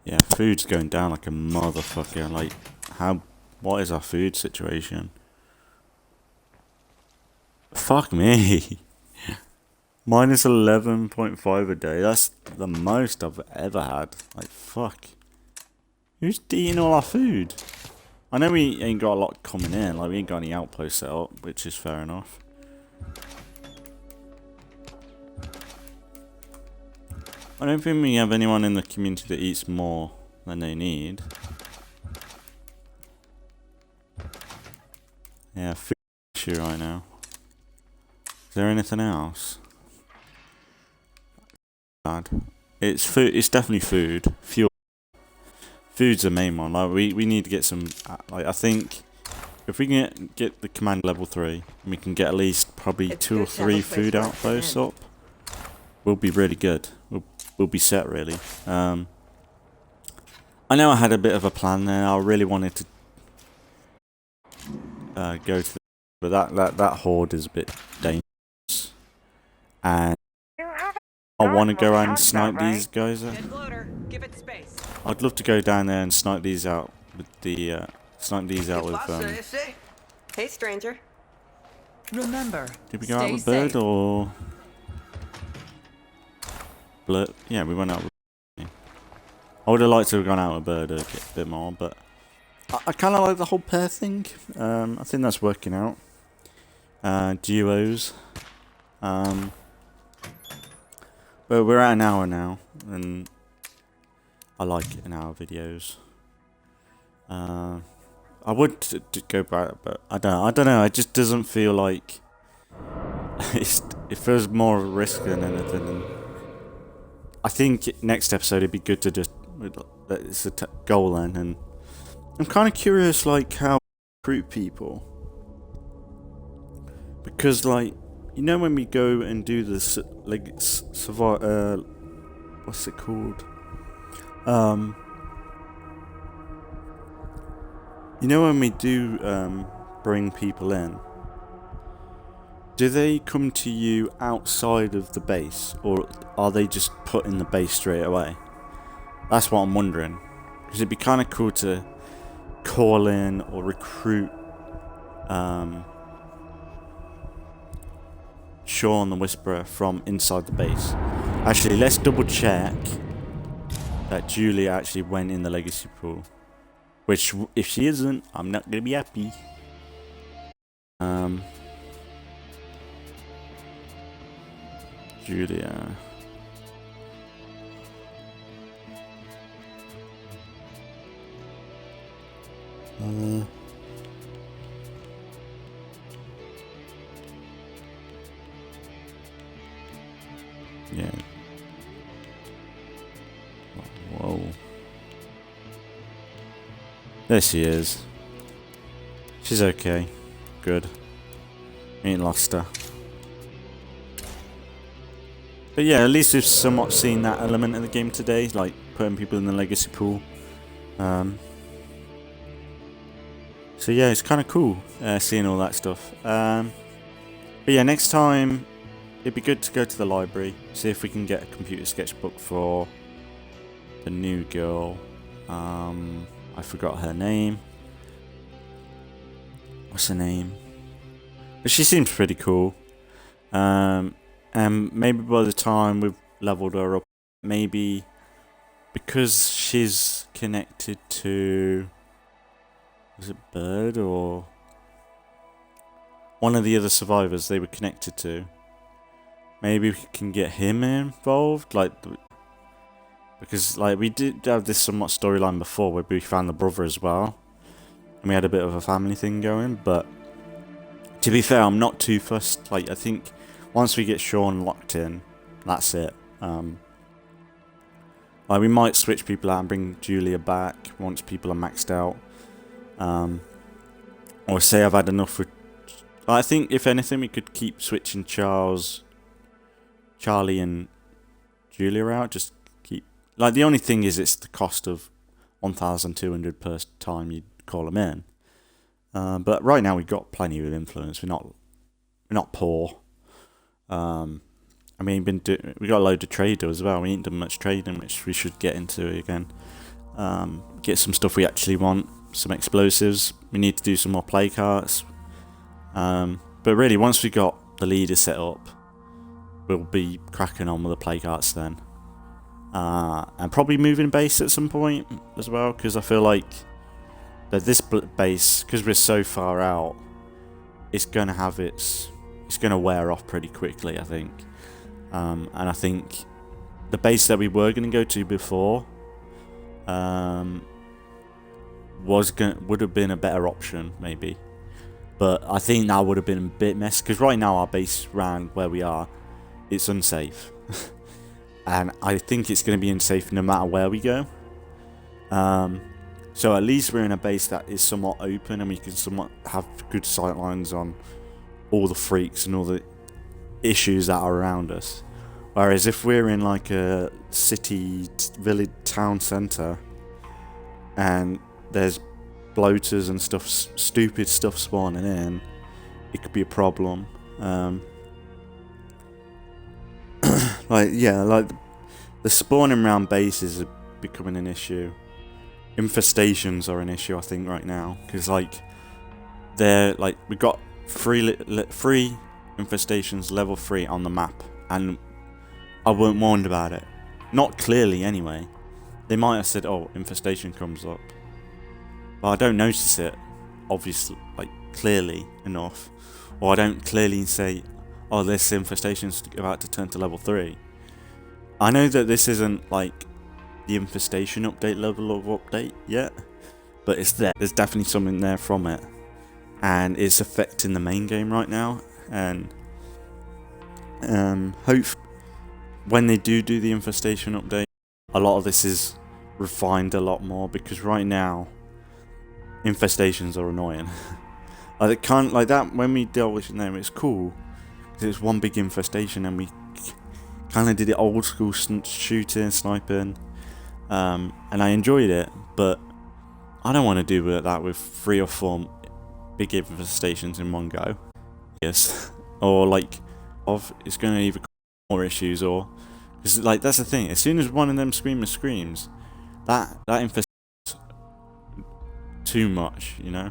Yeah, food's going down like a motherfucker. Like, what is our food situation? Fuck me. Minus 11.5 a day. That's the most I've ever had. Like, fuck. Who's eating all our food? I know we ain't got a lot coming in. Like, we ain't got any outposts set up, which is fair enough. I don't think we have anyone in the community that eats more than they need. Yeah, food issue right now. Is there anything else? Bad. It's food. It's definitely food. Fuel. Food's the main one. Like we need to get some. Like I think if we can get the command level 3, and we can get at least probably 2 or 3 food outposts up, we'll be really good. We'll be set really. I know I had a bit of a plan there. I really wanted to go to, but that horde is a bit dangerous, and I want to go around and snipe these guys out. I'd love to go down there and snipe these out with the snipe these out with Hey, stranger. Remember, did we go out with Bird or Blurt? Yeah, we went out with Bird. I would have liked to have gone out with Bird a bit more, but I kind of like the whole pair thing. I think that's working out. Duos. But we're at an hour now, and I like an hour videos. I would go back, but I don't know. It just doesn't feel like it feels more of a risk than anything. And I think next episode it'd be good to just it's a goal then, and I'm kind of curious like how to recruit people, because like you know when we go and do this like what's it called? You know when we do bring people in, do they come to you outside of the base, or are they just put in the base straight away? That's what I'm wondering, because it'd be kind of cool to call in or recruit Sean the Whisperer from inside the base. Actually, let's double check that Julie actually went in the legacy pool. Which, if she isn't, I'm not gonna be happy. Julia. Yeah. Whoa. There she is. She's okay. Good. Ain't lost her. But yeah, at least we've somewhat seen that element of the game today, like putting people in the legacy pool. So yeah, it's kind of cool seeing all that stuff. But yeah, next time it'd be good to go to the library, see if we can get a computer sketchbook for the new girl. I forgot her name. What's her name? But she seems pretty cool. And maybe by the time we've leveled her up, maybe because she's connected to, was it Bird or one of the other survivors they were connected to? Maybe we can get him involved, like. Because like we did have this somewhat storyline before where we found the brother as well, and we had a bit of a family thing going. But to be fair, I'm not too fussed. Like I think once we get Sean locked in, that's it. Like we might switch people out and bring Julia back once people are maxed out. Or say I've had enough with. I think if anything we could keep switching Charlie and Julia out. Just. Like, the only thing is it's the cost of 1,200 per time you call them in. But right now we've got plenty of influence. We're not poor. I mean, we got a load of trade as well. We ain't done much trading, which we should get into again. Get some stuff we actually want, some explosives. We need to do some more play carts. But really, once we got the leader set up, we'll be cracking on with the play carts then. And probably moving base at some point as well, because I feel like that this base, because we're so far out, it's gonna wear off pretty quickly, I think. And I think the base that we were gonna go to before would have been a better option maybe, but I think that would have been a bit messy, because right now our base around where we are, it's unsafe. And I think it's going to be unsafe no matter where we go. So at least we're in a base that is somewhat open, and we can somewhat have good sightlines on all the freaks and all the issues that are around us. Whereas if we're in like a city, village, town centre, and there's bloaters and stuff, stupid stuff spawning in, it could be a problem. Like the spawning around bases are becoming an issue. Infestations are an issue, I think, right now, because like we got three infestations level 3 on the map, and I weren't warned about it. Not clearly, anyway. They might have said, "Oh, infestation comes up," but I don't notice it, obviously, like clearly enough, or I don't clearly say, "Oh, this infestation's about to turn to level 3." I know that this isn't like the infestation update level of update yet, but it's there. There's definitely something there from it, and it's affecting the main game right now. And hope when they do the infestation update, a lot of this is refined a lot more, because right now infestations are annoying. Like it can't, like that when we dealt with them, it's cool because it's one big infestation, and we kind of did it old school shooting, sniping, and I enjoyed it. But I don't want to do that with 3 or 4 big infestations in one go. Yes, or like it's going to either cause more issues, or because like that's the thing. As soon as one of them screamers screams, that infestation's too much, you know.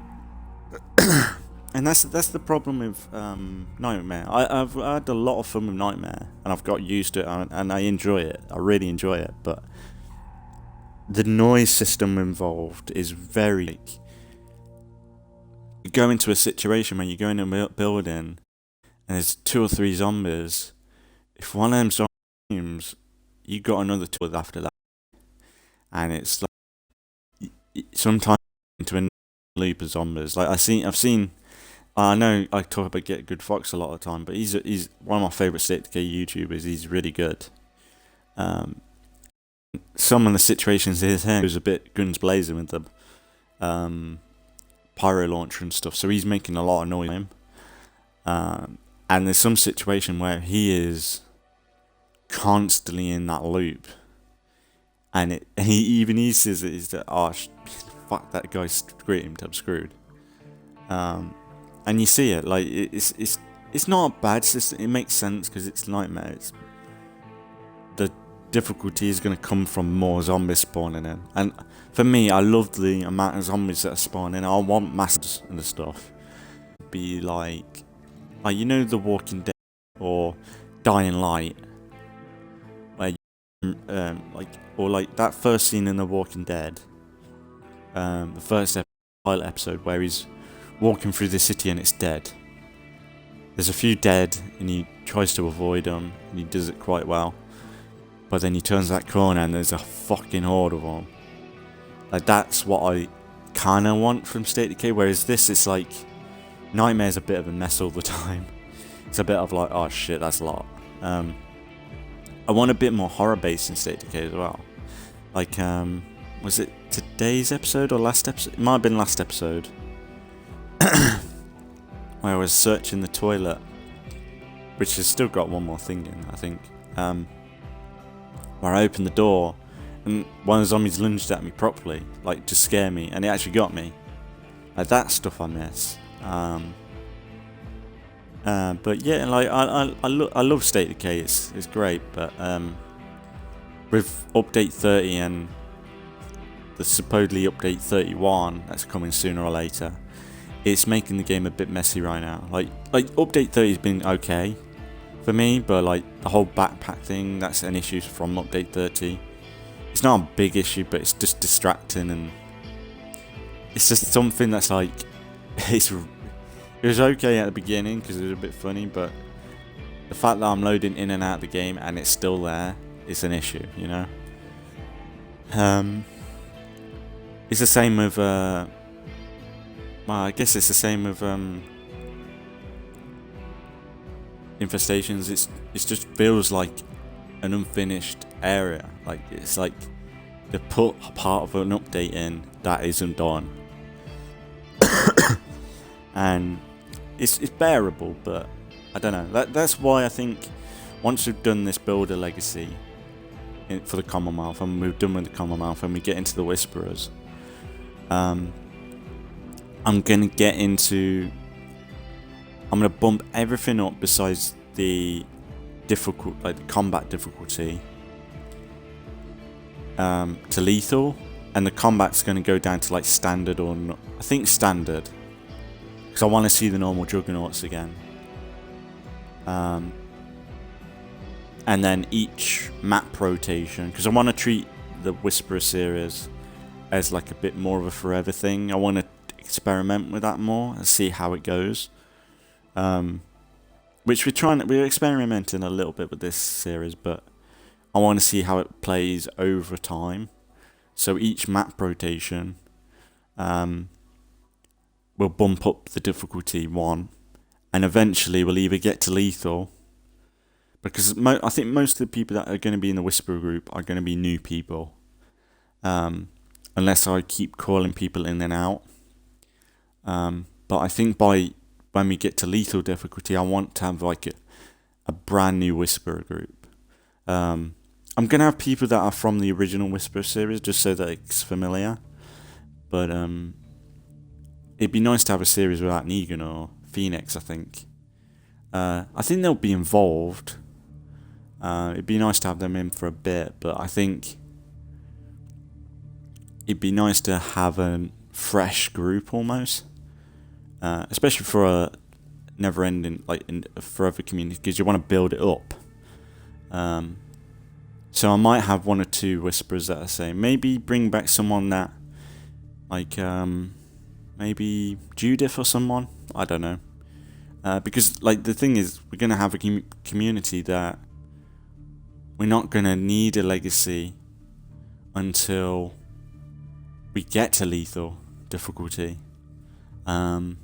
And that's the problem with Nightmare. I've had a lot of fun with Nightmare, and I've got used to it, and I enjoy it. I really enjoy it. But the noise system involved is very. You go into a situation where you go in a building, and there's 2 or 3 zombies. If one of them zombies, you got another 2 after that, and it's like sometimes into a loop of zombies. Like I've seen. I know I talk about Get Good Fox a lot of the time, but he's one of my favourite State of Decay YouTubers. He's really good. Some of the situations he was a bit guns blazing with the pyro launcher and stuff, so he's making a lot of noise. And there's some situation where he is constantly in that loop, and he says it is that, "Oh, fuck, that guy screamed, I'm screwed." And you see it, like it's not bad. It's just, it makes sense because it's Nightmare. The difficulty is going to come from more zombies spawning in, and for me, I love the amount of zombies that are spawning. I want masses and the stuff. Be like you know, The Walking Dead or Dying Light, where like that first scene in The Walking Dead, the first pilot episode where he's walking through the city and it's dead. There's a few dead, and he tries to avoid them, and he does it quite well. But then he turns that corner and there's a fucking horde of them. Like that's what I kind of want from State of Decay. Whereas this, it's like Nightmare's a bit of a mess all the time. It's a bit of like, oh shit, that's a lot. I want a bit more horror based in State of Decay as well. Like, was it today's episode or last episode? It might have been last episode. Where I was searching the toilet, which has still got one more thing in, I think. Where I opened the door and one of the zombies lunged at me properly, like to scare me, and it actually got me. Like that stuff I miss. But yeah, like I love State of Decay. It's great, but with update 30 and the supposedly update 31 that's coming sooner or later, it's making the game a bit messy right now. Like update 30 has been okay for me, but like the whole backpack thing, that's an issue from update 30. It's not a big issue, but it's just distracting, and it's just something that's like it was okay at the beginning because it was a bit funny, but the fact that I'm loading in and out of the game and it's still there is an issue, you know. It's the same with well, I guess it's the same with infestations. It just feels like an unfinished area. Like it's like they put a part of an update in that isn't done, and it's bearable, but I don't know. That's why I think once we've done this builder legacy for the Commonwealth, and we're done with the Commonwealth, and we get into the Whisperers, I'm gonna bump everything up besides the the combat difficulty to lethal, and the combat's gonna go down to like standard, or not, I think standard, because I want to see the normal juggernauts again. And then each map rotation, because I want to treat the Whisperer series as like a bit more of a forever thing. I want to experiment with that more and see how it goes. Which we're experimenting a little bit with this series, but I want to see how it plays over time. So each map rotation will bump up the difficulty one, and eventually we'll either get to lethal, because I think most of the people that are going to be in the Whisperer group are going to be new people, unless I keep calling people in and out. But I think when we get to lethal difficulty, I want to have like a brand new Whisperer group. I'm going to have people that are from the original Whisperer series, just so that it's familiar. But it'd be nice to have a series without Negan or Phoenix, I think. I think they'll be involved. It'd be nice to have them in for a bit, but I think it'd be nice to have a fresh group almost. Especially for a never-ending, like a forever community, because you want to build it up. So I might have one or two Whisperers that I say, maybe bring back someone that, like, maybe Judith or someone, I don't know. Because, like, the thing is, we're going to have a community that we're not going to need a legacy until we get to lethal difficulty. Because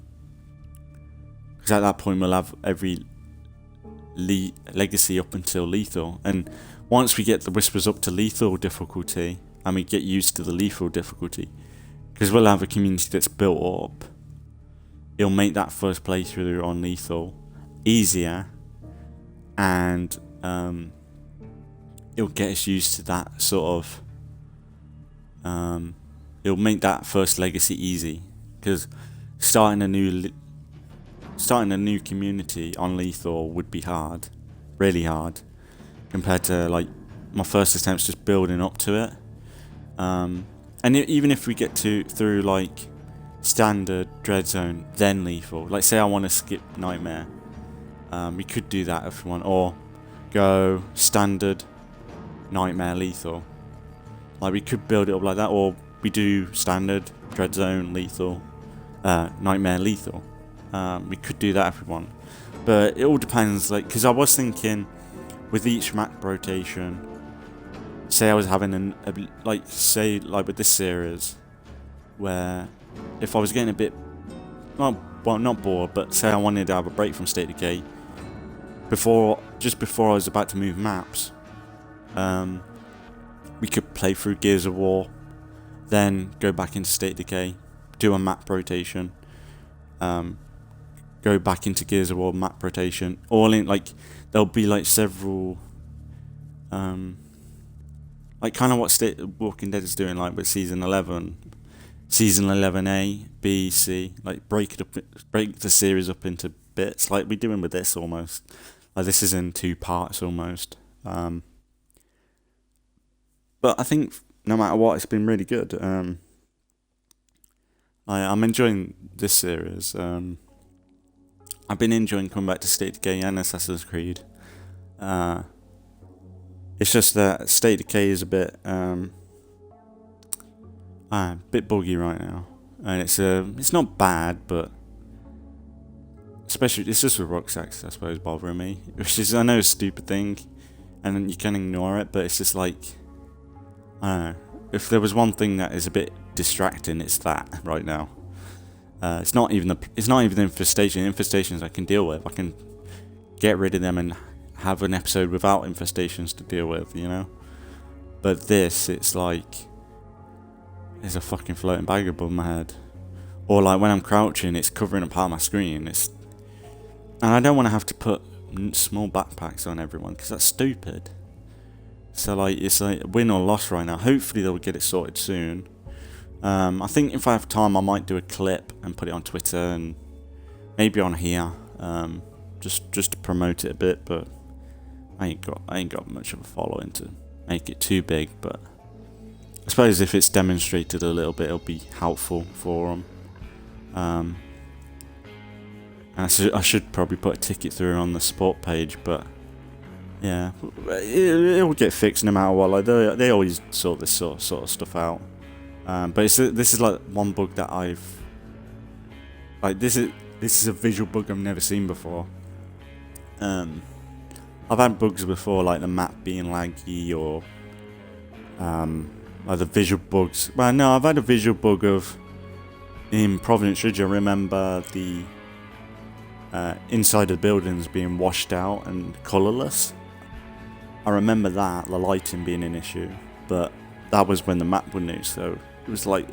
at that point we'll have every legacy up until lethal, and once we get the Whispers up to lethal difficulty and we get used to the lethal difficulty, because we'll have a community that's built up, it'll make that first playthrough on lethal easier, and it'll get us used to that sort of it'll make that first legacy easy, because starting a new community on lethal would be hard, really hard, compared to like my first attempts just building up to it. And even if we get through like standard, dread zone, then lethal, like say I want to skip nightmare, we could do that if we want, or go standard, nightmare, lethal. Like we could build it up like that, or we do standard, dread zone, lethal, nightmare, lethal. We could do that if we want, but it all depends. Like, because I was thinking with each map rotation, say I was having like with this series, where if I was getting a bit not bored, but say I wanted to have a break from State of Decay just before I was about to move maps, we could play through Gears of War, then go back into State of Decay, do a map rotation, go back into Gears of War map rotation, all in, like, there'll be like several, like kind of what Walking Dead is doing, like with season 11, season 11A, B, C, like break the series up into bits, like we're doing with this almost. Like this is in 2 parts almost. But I think no matter what, it's been really good. I'm enjoying this series. I've been enjoying coming back to State of Decay and Assassin's Creed. It's just that State of Decay is a bit buggy right now, and it's not bad, but especially it's just with rucksacks, I suppose, bothering me, which is, I know, a stupid thing, and you can ignore it, but it's just like, I don't know, if there was one thing that is a bit distracting, it's that right now. It's not even infestation. Infestations I can deal with. I can get rid of them and have an episode without infestations to deal with, you know. But this, it's like there's a fucking floating bag above my head, or like when I'm crouching, it's covering up part of my screen. And I don't want to have to put small backpacks on everyone because that's stupid. So like it's like win or loss right now. Hopefully they'll get it sorted soon. I think if I have time, I might do a clip and put it on Twitter and maybe on here, just to promote it a bit. But I ain't got much of a following to make it too big. But I suppose if it's demonstrated a little bit, it'll be helpful for them. And I should probably put a ticket through on the support page, but yeah, it will get fixed no matter what. Like they always sort this sort of stuff out. But this is like one bug that this is a visual bug I've never seen before. I've had bugs before, like the map being laggy, or like the visual bugs. Well, no, I've had a visual bug in Providence Ridge. I remember the inside of the buildings being washed out and colourless. I remember that, the lighting being an issue, but that was when the map was new, so it was like,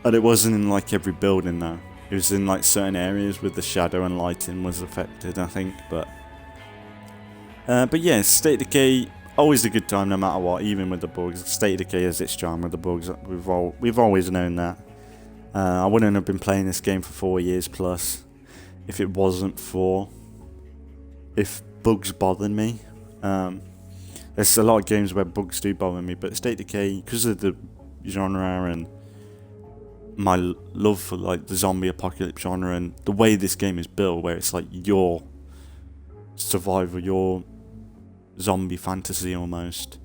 And it wasn't in like every building though. It was in like certain areas with the shadow and lighting was affected, I think. But yeah, State of Decay, always a good time no matter what, even with the bugs. State of Decay has its charm with the bugs. We've always known that. I wouldn't have been playing this game for 4 years plus if it wasn't for if bugs bothered me. There's a lot of games where bugs do bother me, but State of Decay, because of the genre and my love for like the zombie apocalypse genre and the way this game is built, where it's like your survival, your zombie fantasy almost,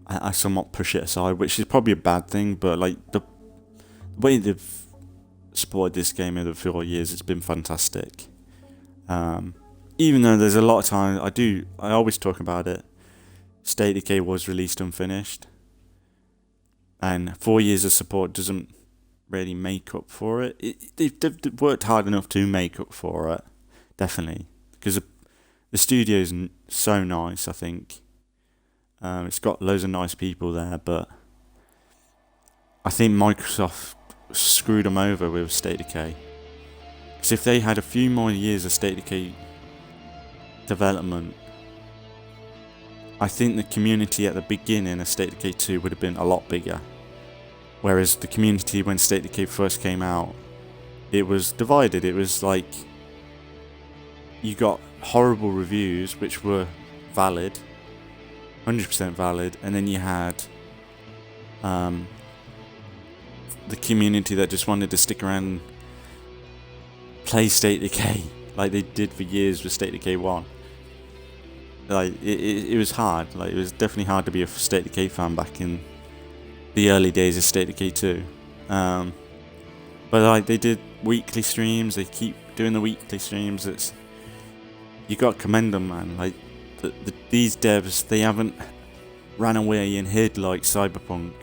I somewhat push it aside, which is probably a bad thing, but like the way they've supported this game over 4 years, it's been fantastic. Even though there's a lot of time, I always talk about it, State of Decay was released unfinished, and 4 years of support doesn't really make up for it. They've worked hard enough to make up for it, definitely, because the studio's so nice, I think. It's got loads of nice people there, but I think Microsoft screwed them over with State of Decay. Because if they had a few more years of State of Decay development, I think the community at the beginning of State of Decay 2 would have been a lot bigger. Whereas the community when State of Decay first came out, it was divided. It was like you got horrible reviews, which were valid, 100% valid, and then you had the community that just wanted to stick around and play State of Decay like they did for years with State of Decay 1. Like it was hard. Like it was definitely hard to be a State of Decay fan back in the early days of State of Decay 2. But like they did weekly streams. They keep doing the weekly streams. You got to commend them, man. Like these devs, they haven't ran away and hid like Cyberpunk,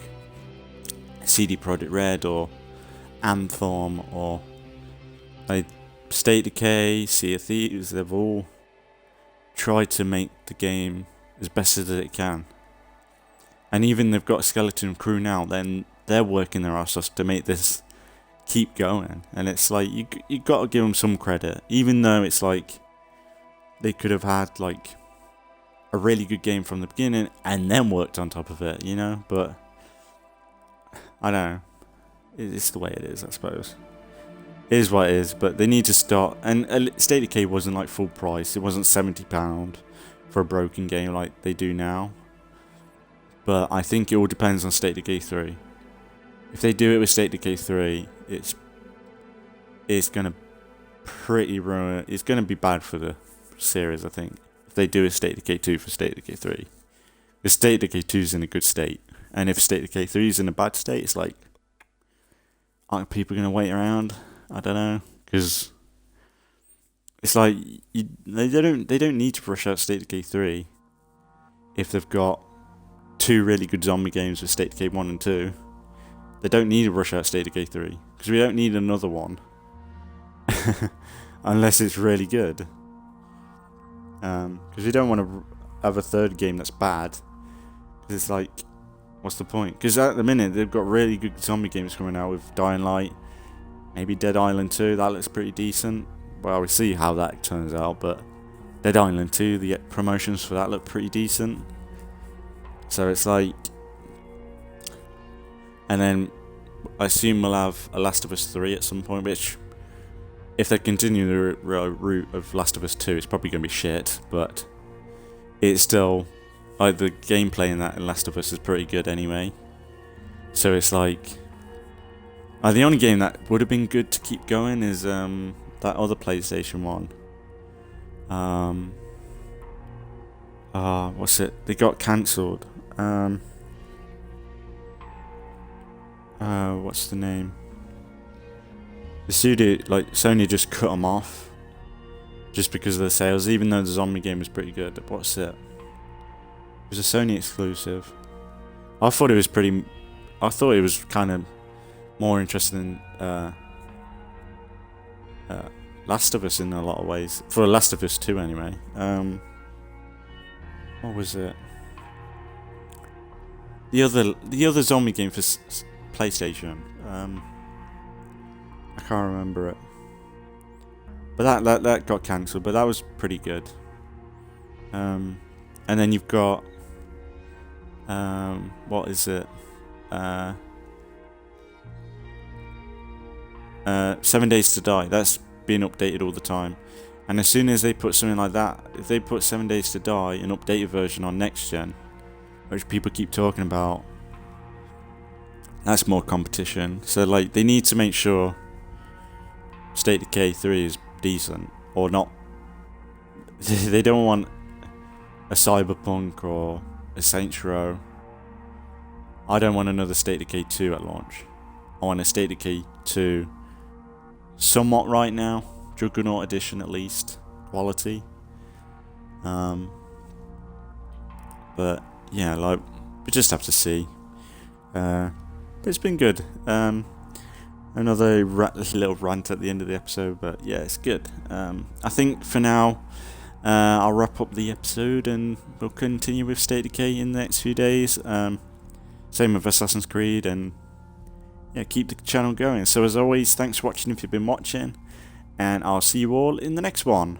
CD Projekt Red, or Anthem, or like State of Decay, Sea of Thieves. They've all tried to make the game as best as it can. And even they've got a skeleton crew now, then they're working their arse off to make this keep going. And it's like, you got to give them some credit. Even though it's like, they could have had like a really good game from the beginning and then worked on top of it, you know. But I don't know. It's the way it is, I suppose. It is what it is, but they need to start. And State of Decay wasn't like full price. It wasn't £70 for a broken game like they do now. But I think it all depends on State of Decay 3. If they do it with State of Decay 3, it's gonna pretty ruin. It's gonna be bad for the series, I think. If they do a State of Decay 2 for State of Decay 3, the State of Decay 2 is in a good state, and if State of Decay 3 is in a bad state, it's like, aren't people gonna wait around? I don't know, because it's like they don't need to rush out State of Decay 3 if they've got 2 really good zombie games with State of Decay 1 and 2. They don't need to rush out State of Decay 3 because we don't need another one unless it's really good. Because we don't want to have a third game that's bad. Because it's like, what's the point? Because at the minute they've got really good zombie games coming out with Dying Light. Maybe Dead Island 2, that looks pretty decent. Well, we'll see how that turns out, but Dead Island 2, the promotions for that look pretty decent. So it's like... And then I assume we'll have a Last of Us 3 at some point, which, if they continue the route of Last of Us 2, it's probably going to be shit, but it's still... Like, the gameplay in that in Last of Us is pretty good anyway. So it's like... the only game that would have been good to keep going is that other PlayStation one. What's it? They got cancelled. What's the name? The studio, like Sony, just cut them off just because of the sales. Even though the zombie game was pretty good. What's it? It was a Sony exclusive. I thought it was pretty. I thought it was kind of more interesting than Last of Us in a lot of ways. For Last of Us 2 anyway. What was it? The other zombie game for PlayStation. I can't remember it. But that got cancelled, but that was pretty good. And then you've got what is it? 7 Days to Die. That's being updated all the time. And as soon as they put something like that, if they put 7 Days to Die, an updated version on next gen, which people keep talking about, that's more competition. So like they need to make sure State of Decay 3 is decent or not. They don't want a Cyberpunk or a Saints Row. I don't want another State of Decay 2 at launch. I want a State of Decay 2 somewhat right now, Juggernaut edition at least, quality. But yeah, like we just have to see. But it's been good. Another little rant at the end of the episode, but yeah, it's good. I think for now, I'll wrap up the episode and we'll continue with State of Decay in the next few days. Same with Assassin's Creed, and yeah, keep the channel going. So as always, thanks for watching if you've been watching, and I'll see you all in the next one.